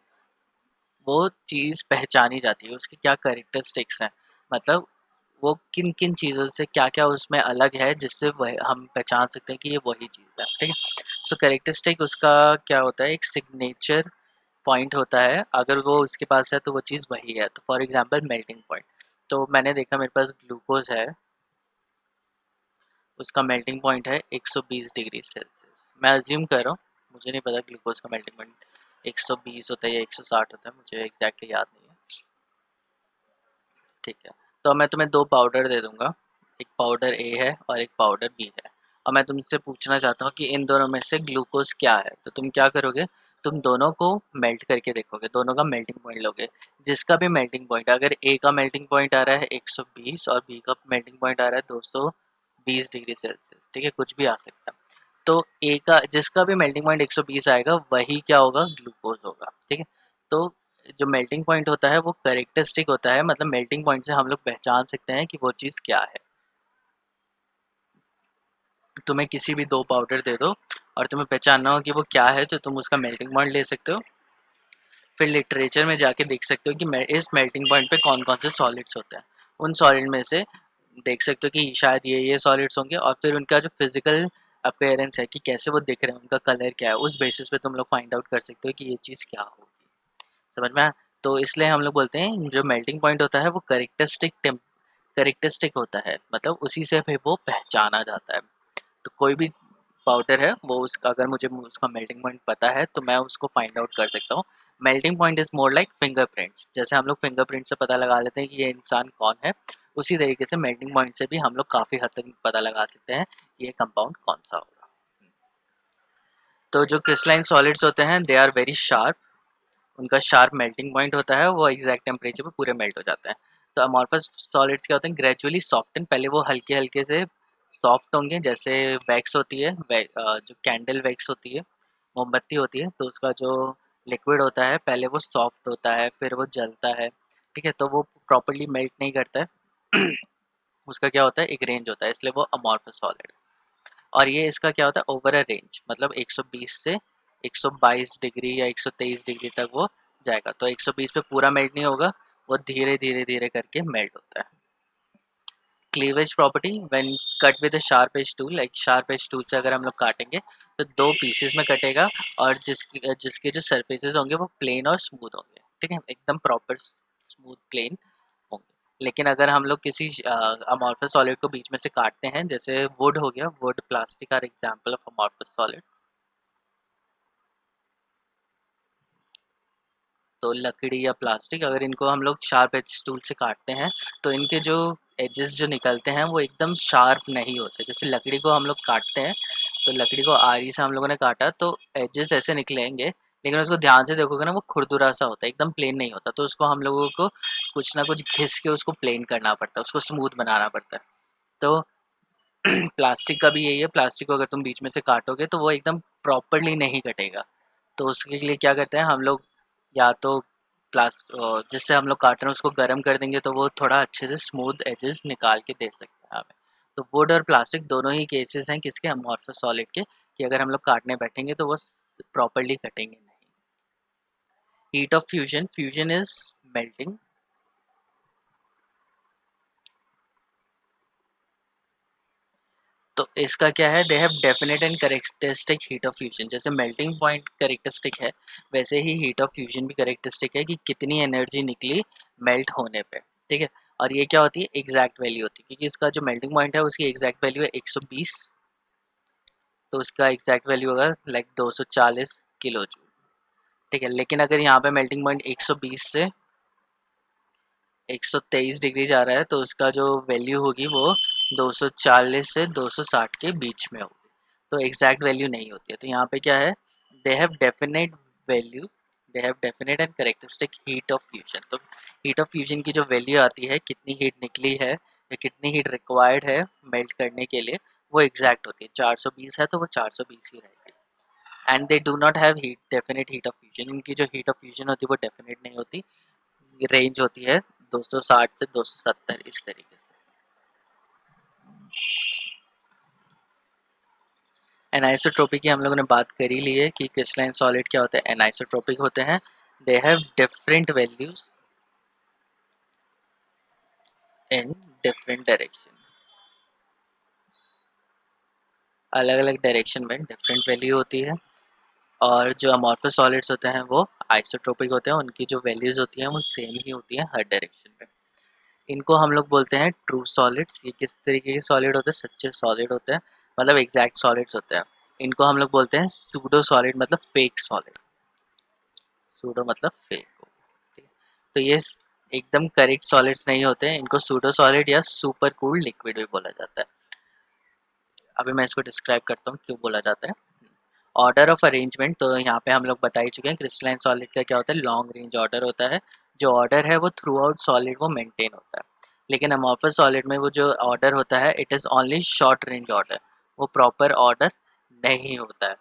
वो चीज़ पहचानी जाती है, उसकी क्या करेक्टरिस्टिक्स हैं, मतलब वो किन किन चीज़ों से क्या क्या उसमें अलग है जिससे वह हम पहचान सकते हैं कि ये वही चीज़ है, ठीक है। सो करेक्टरिस्टिक उसका क्या होता है, एक सिग्नेचर पॉइंट होता है, अगर वो उसके पास है तो वो चीज़ वही है। तो फॉर एग्जांपल मेल्टिंग पॉइंट, तो मैंने देखा मेरे पास ग्लूकोज है, उसका मेल्टिंग पॉइंट है 120 डिग्री सेल्सियस। मैं अज्यूम कर रहा हूँ, मुझे नहीं पता ग्लूकोज का मेल्टिंग पॉइंट 120 होता है या 160 होता है, मुझे एग्जैक्टली याद नहीं है, ठीक है। तो मैं तुम्हें दो पाउडर दे दूंगा, एक पाउडर ए है और एक पाउडर बी है, और मैं तुमसे पूछना चाहता हूँ कि इन दोनों में से ग्लूकोज क्या है। तो तुम क्या करोगे, तुम दोनों को मेल्ट करके देखोगे, दोनों का मेल्टिंग पॉइंट लोगे। जिसका भी मेल्टिंग पॉइंट, अगर ए का मेल्टिंग पॉइंट आ रहा है 120 और बी का मेल्टिंग पॉइंट आ रहा है 220 डिग्री सेल्सियस, ठीक है, कुछ भी आ सकता है। तो ए का जिसका भी मेल्टिंग पॉइंट 120 आएगा वही क्या होगा, ग्लूकोज होगा, ठीक है। तो जो मेल्टिंग पॉइंट होता है वो करेक्टरिस्टिक होता है, मतलब मेल्टिंग पॉइंट से हम लोग पहचान सकते हैं कि वो चीज़ क्या है। तुम्हें किसी भी दो पाउडर दे दो और तुम्हें पहचानना हो कि वो क्या है, तो तुम उसका मेल्टिंग पॉइंट ले सकते हो, फिर लिटरेचर में जाके देख सकते हो कि इस मेल्टिंग पॉइंट पे कौन कौन से सॉलिड्स होते हैं। उन सॉलिड में से देख सकते हो कि शायद ये सॉलिड्स होंगे, और फिर उनका जो फिजिकल अपेयरेंस है कि कैसे वो दिख रहे हैं, उनका कलर क्या है, उस बेसिस पे तुम लोग फाइंड आउट कर सकते हो कि ये चीज़ क्या होगी। समझ में आया? तो इसलिए हम लोग बोलते हैं जो मेल्टिंग पॉइंट होता है वो करेक्टरिस्टिक होता है, मतलब उसी से फिर वो पहचाना जाता है। तो कोई भी पाउडर है वो उसका, अगर मुझे उसका मेल्टिंग पॉइंट पता है तो मैं उसको फाइंड आउट कर सकता हूँ। Melting point is more like fingerprints, जैसे हम लोग फिंगरप्रिंट से पता लगा लेते हैं कि ये इंसान कौन है, उसी तरीके से मेल्टिंग पॉइंट से भी हम लोग काफ़ी हद तक पता लगा सकते हैं कि ये कंपाउंड कौन सा होगा। तो जो क्रिस्टलाइन सॉलिड्स होते हैं दे आर वेरी शार्प, उनका शार्प मेल्टिंग पॉइंट होता है, वो एग्जैक्ट टेम्परेचर पे पूरे मेल्ट हो जाते हैं। तो अमॉर्फस सॉलिड्स क्या होते हैं, ग्रेजुअली सॉफ्टन, पहले वो हल्के हल्के से सॉफ्ट होंगे, जैसे वैक्स होती है, जो कैंडल वैक्स होती है, मोमबत्ती होती है, तो उसका जो लिक्विड होता है पहले वो सॉफ्ट होता है, फिर वो जलता है, ठीक है, तो वो प्रॉपरली मेल्ट नहीं करता है। उसका क्या होता है, एक रेंज होता है, इसलिए वो अमॉर्फस सॉलिड। और ये इसका क्या होता है, ओवर अ रेंज, मतलब 120 से 122 डिग्री या 123 डिग्री तक वो जाएगा। तो 120 पे पूरा मेल्ट नहीं होगा, वो धीरे धीरे धीरे करके मेल्ट होता है। Cleavage property, when cut with a sharp edge tool, like sharp edge tool से अगर हम लोग काटेंगे तो दो पीसेस में कटेगा, और जिसके जो सरफेसेस होंगे वो प्लेन और स्मूथ होंगे, ठीक है, एकदम प्रॉपर स्मूथ प्लेन होंगे। लेकिन अगर हम लोग किसी अमॉर्फस सॉलिड को बीच में से काटते हैं, जैसे वुड हो गया, wood plastic are example of amorphous solid, तो लकड़ी या प्लास्टिक अगर इनको हम लोग शार्प एज टूल से काटते हैं तो इनके जो एजेस जो निकलते हैं वो एकदम शार्प नहीं होते। जैसे लकड़ी को हम लोग काटते हैं, तो लकड़ी को आरी से हम लोगों ने काटा तो एजेस ऐसे निकलेंगे, लेकिन उसको ध्यान से देखोगे ना वो खुरदुरा सा होता है, एकदम प्लेन नहीं होता, तो उसको हम लोगों को कुछ ना कुछ घिस के उसको प्लेन करना पड़ता है, उसको स्मूथ बनाना पड़ता है। तो प्लास्टिक का भी यही है, प्लास्टिक को अगर तुम बीच में से काटोगे तो वो एकदम प्रॉपरली नहीं कटेगा। तो उसके लिए क्या करते हैं हम लोग, या तो जिससे हम लोग काट रहे हैं उसको गर्म कर देंगे तो वो थोड़ा अच्छे से स्मूथ एजेस निकाल के दे सकते हैं हमें। तो वुड और प्लास्टिक दोनों ही केसेस हैं किसके, अमॉर्फस सॉलिड के, कि अगर हम लोग काटने बैठेंगे तो वो प्रॉपरली कटेंगे नहीं। Heat of fusion, fusion is melting. तो इसका क्या है, दे have definite and characteristic heat of fusion, जैसे मेल्टिंग पॉइंट करेक्टरिस्टिक है वैसे ही हीट ऑफ फ्यूजन भी करेक्टरिस्टिक है, कि कितनी एनर्जी निकली मेल्ट होने पे, ठीक है। और ये क्या होती है, एग्जैक्ट वैल्यू होती है, क्योंकि इसका जो मेल्टिंग पॉइंट है उसकी एग्जैक्ट वैल्यू है 120, तो उसका एग्जैक्ट वैल्यू होगा लाइक 240 किलो जूल, ठीक है। लेकिन अगर यहाँ पे मेल्टिंग पॉइंट 120 से 123 डिग्री जा रहा है तो उसका जो वैल्यू होगी वो 240 से 260 के बीच में होगी, तो एग्जैक्ट वैल्यू नहीं होती है। तो यहाँ पे क्या है, दे have definite value, they have definite and characteristic heat of fusion. तो हीट ऑफ फ्यूजन की जो वैल्यू आती है, कितनी हीट निकली है या कितनी हीट रिक्वायर्ड है मेल्ट करने के लिए, वो एग्जैक्ट होती है, 420 है तो वो 420 ही रहेगी। And they do not have heat, definite heat of fusion, इनकी जो हीट ऑफ फ्यूजन होती है वो डेफिनेट नहीं होती, रेंज होती है 260 से 270 इस तरीके से। एनाइसोट्रोपिक की हम लोगों ने बात कर ही ली है कि क्रिस्टलाइन सॉलिड क्या होता है, एनाइसोट्रोपिक होते हैं, they have different values in different direction, अलग अलग डायरेक्शन में डिफरेंट वैल्यू होती है। और जो अमॉर्फस सॉलिड्स होते हैं वो आइसोट्रोपिक होते हैं, उनकी जो वैल्यूज होती हैं वो सेम ही होती हैं हर डायरेक्शन में। इनको हम लोग बोलते हैं ट्रू सॉलिड्स। ये किस तरीके के सॉलिड होते हैं, सच्चे सॉलिड होते हैं, मतलब एग्जैक्ट सॉलिड्स होते हैं। इनको हम लोग बोलते हैं सूडो सॉलिड, मतलब फेक सॉलिड। सूडो मतलब फेक हो, ठीक है? तो ये एकदम करेक्ट सॉलिड्स नहीं होते हैं, इनको सूडो सॉलिड या सुपर कूल्ड लिक्विड भी बोला जाता है। अभी मैं इसको डिस्क्राइब करता हूँ क्यों बोला जाता है। ऑर्डर ऑफ अरेंजमेंट, तो यहाँ पे हम लोग बता ही चुके हैं क्रिस्टलाइन सॉलिड का क्या होता है, लॉन्ग रेंज ऑर्डर होता है। जो ऑर्डर है वो थ्रू आउट सॉलिड वो मेंटेन होता है। लेकिन अमॉर्फस सॉलिड में वो जो ऑर्डर होता है it is only short range order, वो प्रॉपर ऑर्डर नहीं होता है,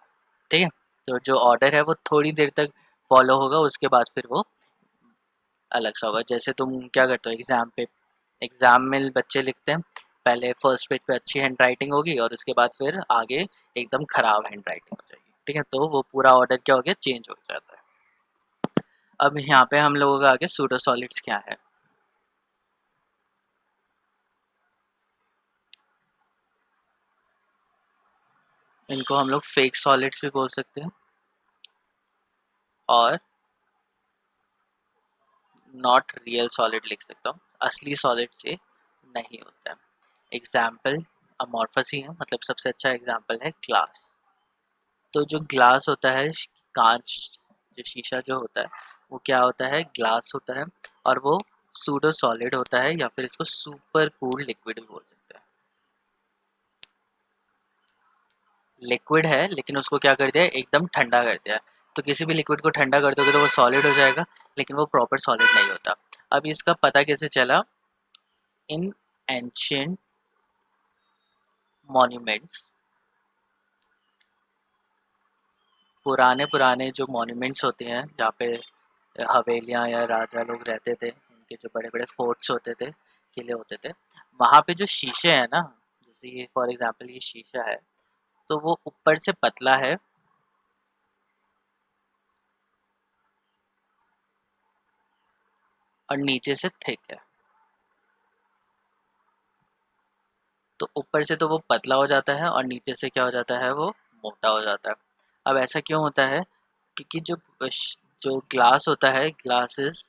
ठीक है। तो जो ऑर्डर है वो थोड़ी देर तक फॉलो होगा, उसके बाद फिर वो अलग सा होगा। जैसे तुम क्या करते हो एग्ज़ाम पे, एग्ज़ाम में बच्चे लिखते हैं, पहले फर्स्ट पेज पे अच्छी हैंड राइटिंग होगी और उसके बाद फिर आगे एकदम ख़राब हैंड राइटिंग हो जाएगी, ठीक है। तो वो पूरा ऑर्डर क्या हो गया, चेंज हो जाता है। अब यहाँ पे हम लोगों का आगे सूडो सॉलिड्स क्या है। इनको हम लोग फेक सॉलिड्स भी बोल सकते हैं और नॉट रियल सॉलिड लिख सकता हूँ, असली सॉलिड से नहीं होता है। एग्जाम्पल अमॉर्फस ही है, मतलब सबसे अच्छा एग्जाम्पल है ग्लास। तो जो ग्लास होता है, कांच, जो शीशा जो होता है वो क्या होता है, ग्लास होता है। और वो सूडो सॉलिड होता है या फिर इसको सुपर कूल लिक्विड भी बोल सकते हैं। लिक्विड है लेकिन उसको क्या कर दिया है, एकदम ठंडा कर दिया है। तो किसी भी लिक्विड को ठंडा कर दोगे तो वो सॉलिड हो जाएगा, लेकिन वो प्रॉपर सॉलिड नहीं होता। अब इसका पता कैसे चला, इन एंशियंट मॉन्यूमेंट्स, पुराने पुराने जो मॉन्यूमेंट्स होते हैं जहाँ पे हवेलियाँ या राजा लोग रहते थे, उनके जो बड़े बड़े फोर्ट्स होते थे, किले होते थे, वहाँ पे जो शीशे हैं ना, जैसे ये फॉर एग्जांपल ये शीशा है, तो वो ऊपर से पतला है और नीचे से थिक है। तो ऊपर से तो वो पतला हो जाता है और नीचे से क्या हो जाता है, वो मोटा हो जाता है। अब ऐसा क्यों होता है, क्योंकि जो ग्लास होता है, glass is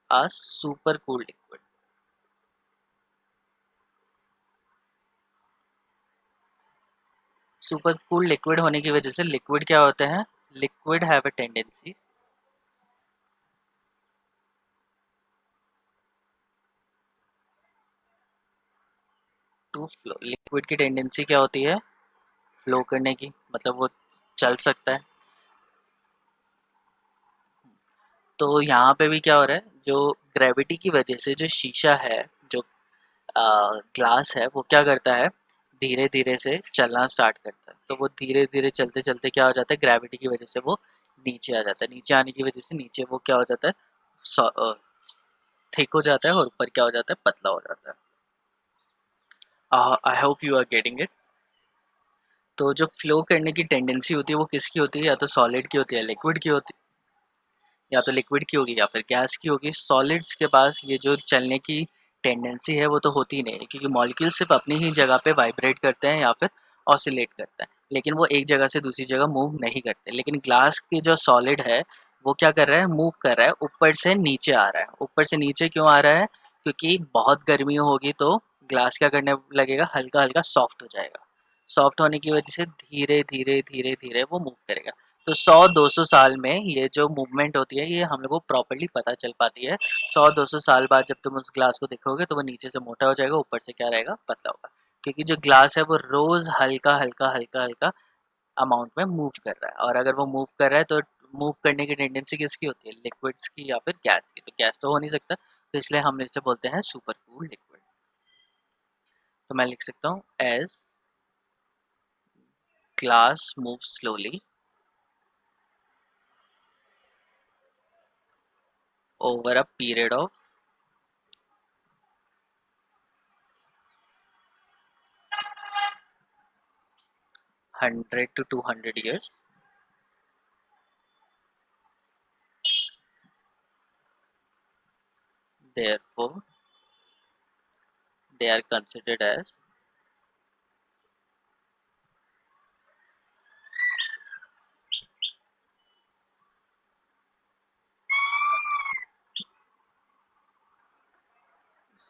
a super cool liquid. Super cool liquid होने की वजह से लिक्विड क्या होते हैं, liquid have a tendency to flow. Liquid की टेंडेंसी क्या होती है, फ्लो करने की, मतलब वो चल सकता है। तो यहाँ पे भी क्या हो रहा है, जो ग्रेविटी की वजह से जो शीशा है, जो ग्लास है, वो क्या करता है, धीरे धीरे से चलना स्टार्ट करता है। तो वो धीरे धीरे चलते चलते क्या हो जाता है, ग्रेविटी की वजह से वो नीचे आ जाता है। नीचे आने की वजह से नीचे वो क्या हो जाता है, थिक हो जाता है और ऊपर क्या हो जाता है, पतला हो जाता है। I hope you are getting it. तो जो फ्लो करने की टेंडेंसी होती है वो किसकी होती है, या तो सॉलिड की होती है, लिक्विड की होती है, या तो लिक्विड की होगी या फिर गैस की होगी। सॉलिड्स के पास ये जो चलने की टेंडेंसी है वो तो होती ही नहीं है, क्योंकि मॉलिक्यूल सिर्फ अपनी ही जगह पे वाइब्रेट करते हैं या फिर ऑसिलेट करते हैं, लेकिन वो एक जगह से दूसरी जगह मूव नहीं करते। लेकिन ग्लास की जो सॉलिड है वो क्या कर रहा है, मूव कर रहा है, ऊपर से नीचे आ रहा है। ऊपर से नीचे क्यों आ रहा है, क्योंकि बहुत गर्मी होगी तो ग्लास क्या करने लगेगा, हल्का हल्का सॉफ्ट हो जाएगा। सॉफ्ट होने की वजह से धीरे धीरे धीरे धीरे वो मूव करेगा। तो 100-200 साल में ये जो मूवमेंट होती है ये हम लोग को प्रॉपर्ली पता चल पाती है। 100-200 साल बाद जब तुम उस ग्लास को देखोगे तो वो नीचे से मोटा हो जाएगा, ऊपर से क्या रहेगा, पतला होगा। क्योंकि जो ग्लास है वो रोज हल्का हल्का हल्का हल्का अमाउंट में मूव कर रहा है, और अगर वो मूव कर रहा है तो मूव करने की टेंडेंसी किसकी होती है, लिक्विड्स की या फिर गैस की। तो गैस तो हो नहीं सकता, तो इसलिए हम इसे बोलते हैं सुपर कूल लिक्विड। तो मैं लिख सकता हूँ as glass moves slowly over a period of 100 to 200 years, therefore they are considered as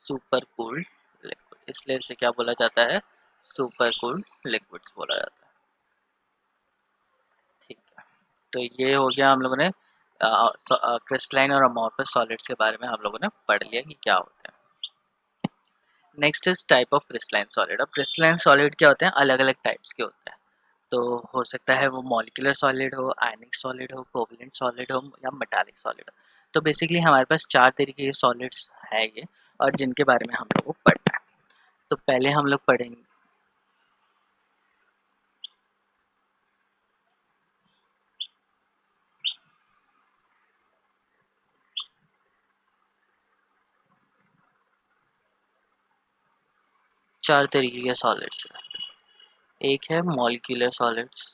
super cooled liquid. इसलिए इसे क्या बोला जाता है, सुपर कूल्ड लिक्विड्स बोला जाता है। ठीक है, तो ये हो गया हम लोगों ने क्रिस्टलाइन और अमॉर्फस सॉलिड्स के बारे में हम लोगों ने पढ़ लिया कि क्या होते हैं। Next is type of crystalline solid. अब क्रिस्टलाइन सॉलिड क्या होते हैं, अलग अलग टाइप्स के होते हैं। तो हो सकता है वो मॉलिक्यूलर सॉलिड हो, आयनिक सॉलिड हो, कोवलेंट सॉलिड हो या मेटालिक सॉलिड हो। तो बेसिकली हमारे पास 4 तरीके के सॉलिड्स है ये, और जिनके बारे में हम लोग को पढ़ना है। तो पहले हम लोग पढ़ेंगे 4 तरीके के सॉलिड्स है। एक है मॉलिक्यूलर सॉलिड्स,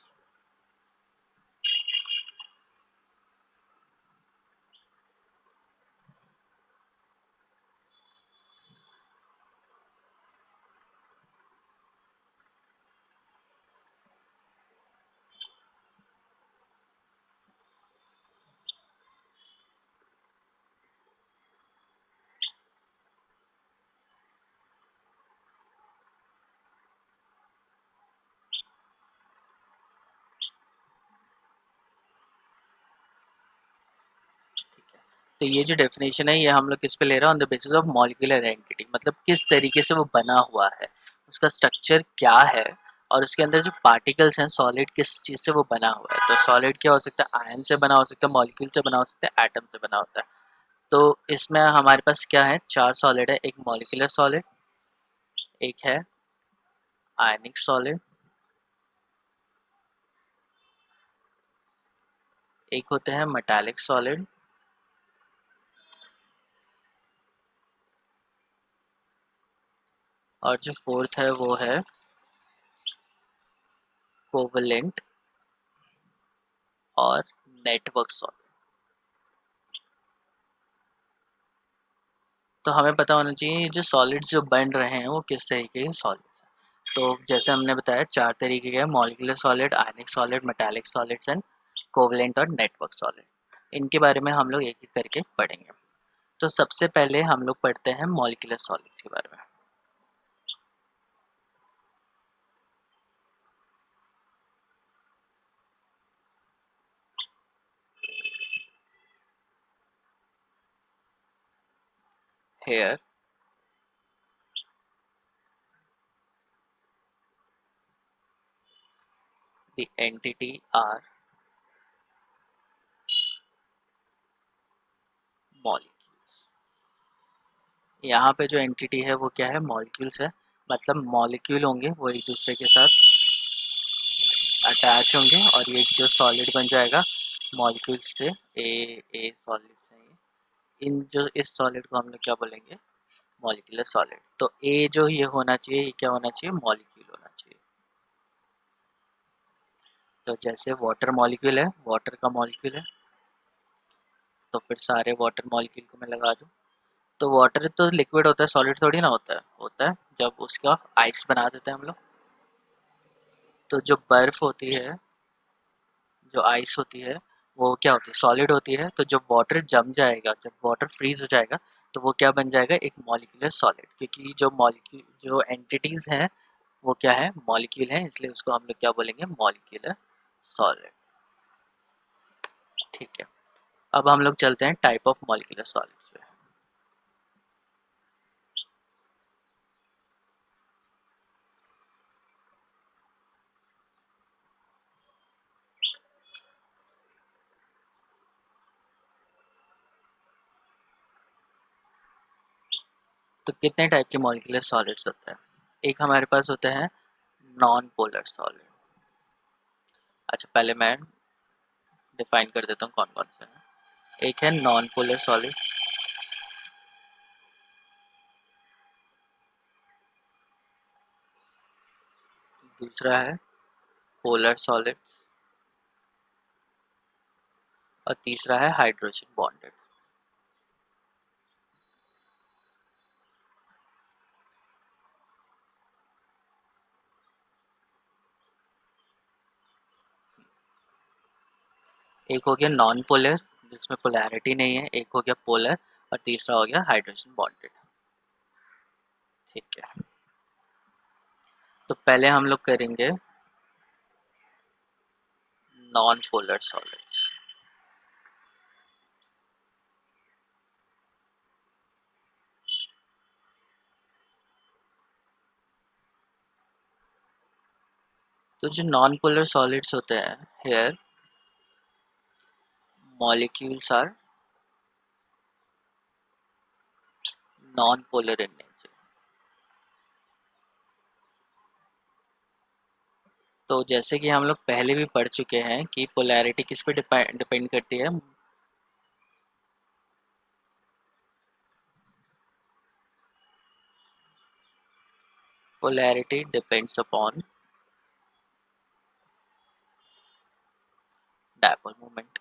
तो ये जो डेफिनेशन है ये हम लोग किस पे ले रहे हैं, on the basis of molecular entity, मतलब किस तरीके से वो बना हुआ है, उसका स्ट्रक्चर क्या है, और उसके अंदर जो पार्टिकल्स हैं सॉलिड किस चीज़ से वो बना हुआ है। तो सॉलिड क्या हो सकता है, आयन से बना हो सकता है, मॉलिक्यूल से बना हो सकता है, एटम से बना होता है। तो इसमें हमारे पास क्या है, 4 सॉलिड है। एक मॉलिक्यूलर सॉलिड, एक है आयनिक सॉलिड, एक होते हैं मेटालिक सॉलिड, और जो फोर्थ है वो है कोवलेंट और नेटवर्क सॉलिड। तो हमें पता होना चाहिए जो सॉलिड्स जो बन रहे हैं वो किस तरीके के सॉलिड्स हैं। तो जैसे हमने बताया 4 तरीके के, molecular solid, ionic solid, metallic solids and covalent और नेटवर्क सॉलिड। इनके बारे में हम लोग एक एक करके पढ़ेंगे। तो सबसे पहले हम लोग पढ़ते हैं मॉलिक्यूलर सॉलिड्स के बारे में। Here the entity are molecule. यहाँ पे जो एंटिटी है वो क्या है, मॉलिक्यूल्स है। मतलब मॉलिक्यूल होंगे वो एक दूसरे के साथ अटैच होंगे और ये जो सॉलिड बन जाएगा मॉलिक्यूल्स से। ए सॉलिड्स हैं ये। इन जो इस सॉलिड को हम लोग क्या बोलेंगे, मॉलिक्यूलर सॉलिड। तो ए जो ये होना चाहिए, ये क्या होना चाहिए, मॉलिक्यूल होना चाहिए। तो जैसे वाटर मॉलिक्यूल है, वाटर का मॉलिक्यूल है, तो फिर सारे वाटर मॉलिक्यूल को मैं लगा दूँ। तो वाटर तो लिक्विड होता है, सॉलिड थोड़ी ना होता है जब उसका आइस बना देते हैं हम लोग। तो जो बर्फ़ होती है, जो आइस होती है, वो क्या होती है, सॉलिड होती है। तो जब वाटर जम जाएगा, जब वाटर फ्रीज हो जाएगा, तो वो क्या बन जाएगा, एक मॉलिक्यूलर सॉलिड। क्योंकि जो मॉलिक्यूल जो एंटिटीज़ हैं वो क्या है, मॉलिक्यूल हैं, इसलिए उसको हम लोग क्या बोलेंगे, मॉलिक्यूलर सॉलिड। ठीक है, अब हम लोग चलते हैं टाइप ऑफ मॉलिक्यूलर सॉलिड्स पे। तो कितने टाइप के मॉलिक्यूलर सॉलिड्स होते हैं, एक हमारे पास होते हैं नॉन पोलर सॉलिड। अच्छा, पहले मैं डिफाइन कर देता हूँ कौन कौन से हैं। एक है नॉन पोलर सॉलिड, दूसरा है पोलर सॉलिड, और तीसरा है हाइड्रोजन बॉन्डेड। एक हो गया नॉन पोलर जिसमें पोलैरिटी नहीं है, एक हो गया पोलर, और तीसरा हो गया हाइड्रोजन बॉन्डेड। ठीक है, तो पहले हम लोग करेंगे नॉन पोलर सॉलिड्स। तो जो नॉन पोलर सॉलिड्स होते हैं, here molecules are non polar in nature. तो जैसे कि हम लोग पहले भी पढ़ चुके हैं कि पोलैरिटी किस पे डिपेंड करती है। Polarity depends upon dipole moment.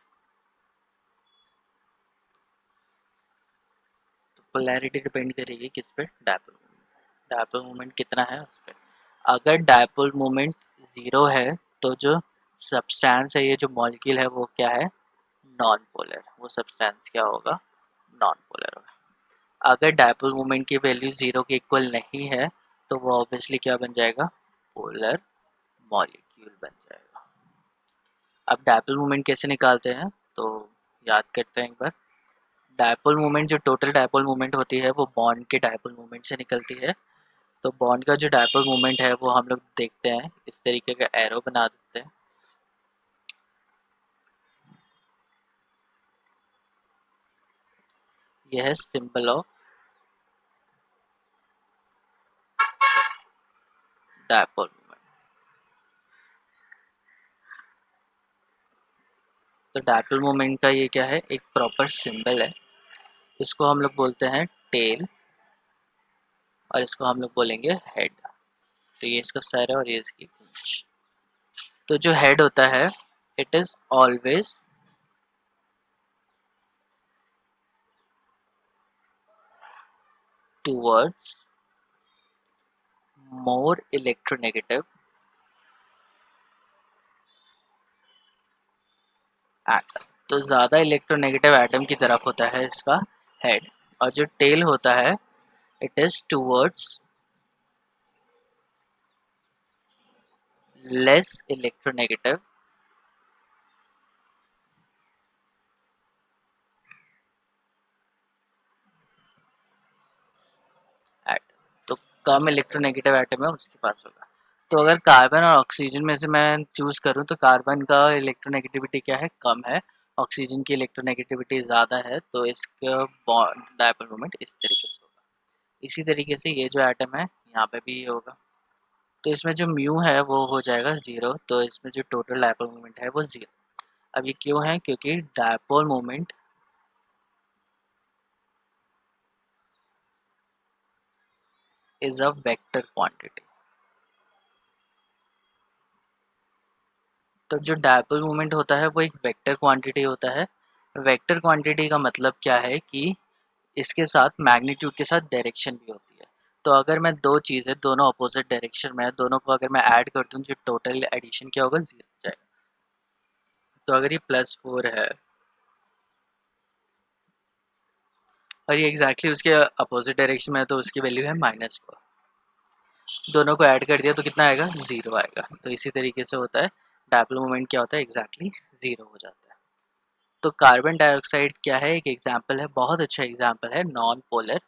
तो पोलैरिटी डिपेंड करेगी किस पे, डायपोल मोमेंट। डायपोल मोमेंट कितना है उस पे। अगर डायपोल मोमेंट ज़ीरो है तो जो सब्सटेंस है, ये जो मॉलिक्यूल है, वो क्या है, नॉन पोलर। वो सब्सटेंस क्या होगा, नॉन पोलर होगा। अगर डायपोल मोमेंट की वैल्यू ज़ीरो के इक्वल नहीं है तो वो ऑब्वियसली क्या बन जाएगा, पोलर मॉलिक्यूल बन जाएगा। अब डायपोल मोमेंट कैसे निकालते हैं, तो याद करते हैं एक बार। डायपोल मोमेंट, जो टोटल डायपोल मोमेंट होती है, वो बॉन्ड के डायपोल मोमेंट से निकलती है। तो बॉन्ड का जो डायपोल मोमेंट है वो हम लोग देखते हैं, इस तरीके का एरो बना देते हैं। यह है सिंबल ऑफ डायपोल मोमेंट। तो डायपोल मोमेंट का ये क्या है, एक प्रॉपर सिंबल है। इसको हम लोग बोलते हैं टेल, और इसको हम लोग बोलेंगे हेड। तो ये इसका सर है और ये इसकी पूंछ। तो जो हेड होता है, it is always towards more electronegative atom. तो ज़्यादा इलेक्ट्रोनेगेटिव एटम की तरफ होता है इसका हेड। और जो टेल होता है, it is towards less electronegative atom. तो कम इलेक्ट्रोनेगेटिव एटम है उसके पास होगा। तो अगर कार्बन और ऑक्सीजन में से मैं चूज़ करूँ तो कार्बन का इलेक्ट्रोनेगेटिविटी क्या है, कम है। ऑक्सीजन की इलेक्ट्रोनेगेटिविटी ज़्यादा है, तो इसका बॉन्ड डायपोल मोमेंट इस तरीके से होगा। इसी तरीके से ये जो एटम है, यहाँ पे भी ये होगा। तो इसमें जो म्यू है वो हो जाएगा ज़ीरो। तो इसमें जो टोटल डायपोल मोमेंट है वो ज़ीरो। अब ये क्यों है, क्योंकि dipole moment is a vector quantity. तो जो डायपोल मोमेंट होता है वो एक वेक्टर क्वांटिटी होता है। वेक्टर क्वांटिटी का मतलब क्या है कि इसके साथ मैग्नीट्यूड के साथ डायरेक्शन भी होती है। तो अगर मैं दो चीज़ें दोनों अपोजिट डायरेक्शन में है, दोनों को अगर मैं ऐड कर दूँ, जो टोटल एडिशन क्या होगा, जीरो हो जाएगा। तो अगर ये +4 है और ये एग्जैक्टली उसके अपोजिट डायरेक्शन में है, तो उसकी वैल्यू है -4। दोनों को ऐड कर दिया तो कितना आएगा, ज़ीरो आएगा। तो इसी तरीके से होता है, डायपोल मोमेंट क्या होता है, एग्जैक्टली ज़ीरो हो जाता है। तो कार्बन डाइऑक्साइड क्या है, एक एग्जाम्पल है, बहुत अच्छा एग्जाम्पल है नॉन पोलर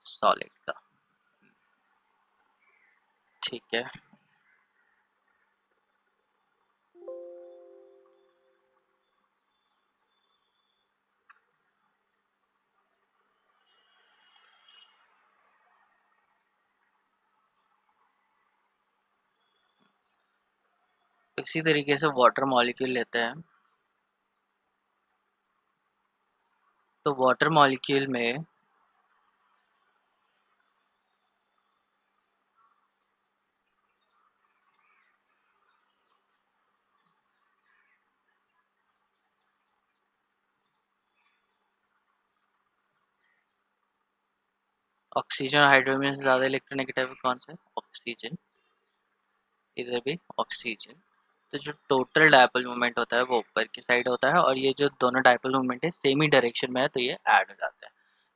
सॉलिड का। ठीक है, इसी तरीके से वाटर मॉलिक्यूल लेते हैं। तो वाटर मॉलिक्यूल में ऑक्सीजन और हाइड्रोजन से ज़्यादा इलेक्ट्रोनेगेटिव कौन सा है? ऑक्सीजन। इधर भी ऑक्सीजन। तो जो टोटल डायपोल मोमेंट होता है वो ऊपर की साइड होता है, और ये जो दोनों डायपोल मोमेंट है सेम ही डायरेक्शन में है, तो ये ऐड हो जाता है।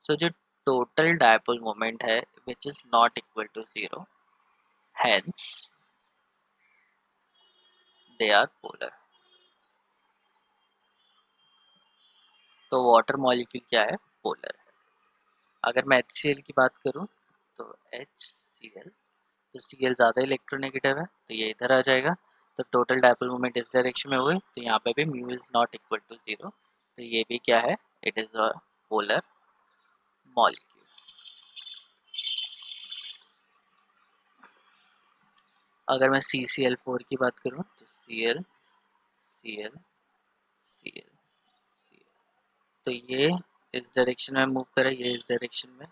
सो जो टोटल डायपोल मोमेंट है which is not equal to zero, hence they are polar. तो वाटर मॉलिक्यूल क्या है? पोलर है। अगर मैं HCl की बात करूं तो HCl, तो Cl ज़्यादा इलेक्ट्रोनेगेटिव है तो ये इधर आ जाएगा। तो टोटल डायपोल मोमेंट इस डायरेक्शन में हुए, तो यहाँ पे भी mu is not equal to zero, तो ये भी क्या है? It is a polar molecule. अगर मैं CCl4 की बात करूँ तो Cl Cl Cl Cl, तो ये इस डायरेक्शन में मूव करे, ये इस डायरेक्शन में,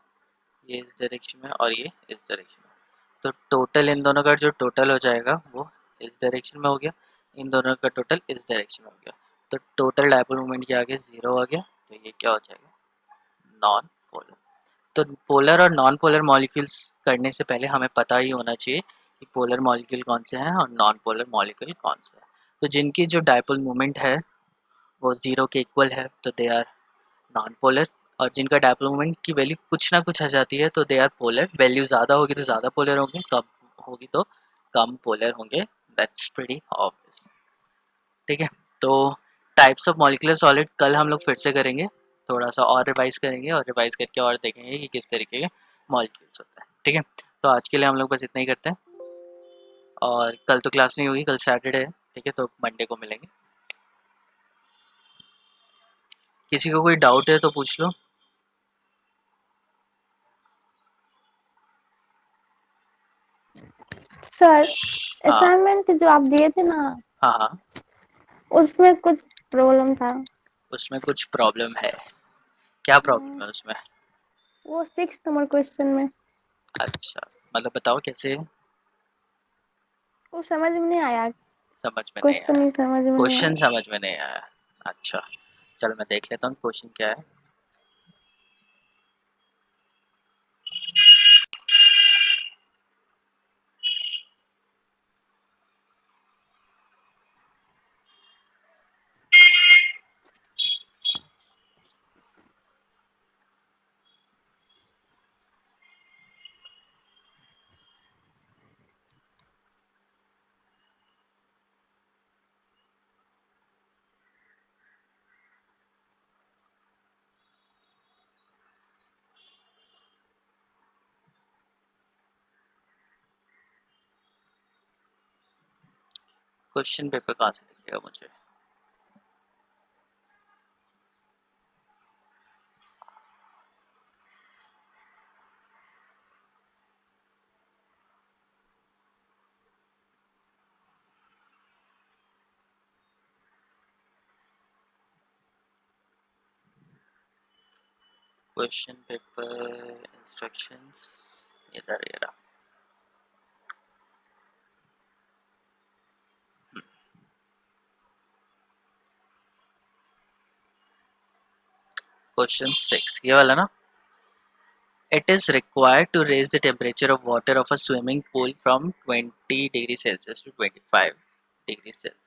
ये इस डायरेक्शन में, और ये इस डायरेक्शन में। तो टोटल इन दोनों का जो टोटल हो जाएगा वो इस डायरेक्शन में हो गया, इन दोनों का टोटल इस डायरेक्शन में हो गया। तो टोटल डायपोल मोमेंट के आगे जीरो आ गया, तो ये क्या हो जाएगा? Non polar. तो पोलर और नॉन पोलर मॉलिक्यूल्स करने से पहले हमें पता ही होना चाहिए कि पोलर मॉलिक्यूल कौन से हैं और नॉन पोलर मॉलिक्यूल कौन से हैं। तो जिनकी जो डायपोल मोमेंट है वो जीरो के इक्वल है तो दे आर नॉन पोलर, और जिनका डायपोल मोमेंट की वैल्यू कुछ ना कुछ आ जाती है तो दे आर पोलर। वैल्यू ज़्यादा होगी तो ज़्यादा पोलर होंगे, कम होगी तो कम पोलर होंगे। That's pretty obvious. ठीक है, तो टाइप्स ऑफ मॉलिक्यूलर सॉलिड कल हम लोग फिर से करेंगे, थोड़ा सा और रिवाइज करेंगे, और रिवाइज करके और देखेंगे कि किस तरीके के मॉलिक्यूल्स होते हैं। ठीक है, तो आज के लिए हम लोग बस इतना ही करते हैं, और कल तो क्लास नहीं होगी, कल सैटरडे है। ठीक है, तो मंडे को मिलेंगे। किसी को कोई डाउट है तो पूछ लो। सर, हाँ असाइनमेंट जो आप दिए थे ना, हाँ हाँ, उसमें कुछ प्रॉब्लम था। उसमें कुछ प्रॉब्लम है? क्या प्रॉब्लम हाँ, है उसमें? वो 6 नंबर क्वेश्चन में अच्छा, मतलब बताओ कैसे? वो समझ में नहीं आया। समझ में नहीं क्वेश्चन आया? ही समझ में नहीं क्वेश्चन आया। समझ में नहीं आया? अच्छा, चलो मैं देख लेता हूँ क्वेश्चन क्या है। क्वेश्चन पेपर कहाँ से दिखेगा मुझे? क्वेश्चन पेपर इंस्ट्रक्शंस, इधर ये रहा। क्वेश्चन 6 ये वाला ना। It is required to raise the temperature of water of a swimming pool from 20 degrees Celsius to 25 degrees Celsius।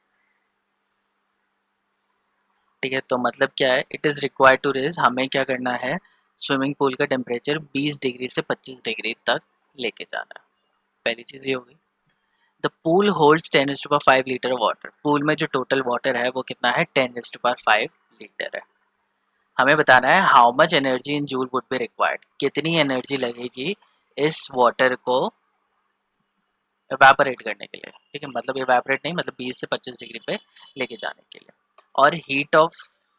ठीक है, तो मतलब क्या है? It is required to raise, हमें क्या करना है? स्विमिंग पूल का टेम्परेचर 20 डिग्री से 25 डिग्री तक लेके जाना है। पहली चीज़ ये होगी। The pool holds 10⁵ litre of water. Pool में जो टोटल वाटर है वो कितना है? 10⁵ लीटर है। हमें बताना है how much energy in joule would be required, कितनी एनर्जी लगेगी इस वाटर को एवेपोरेट करने के लिए। ठीक है, मतलब एवेपोरेट नहीं, मतलब 20 से 25 डिग्री पे लेके जाने के लिए। और हीट ऑफ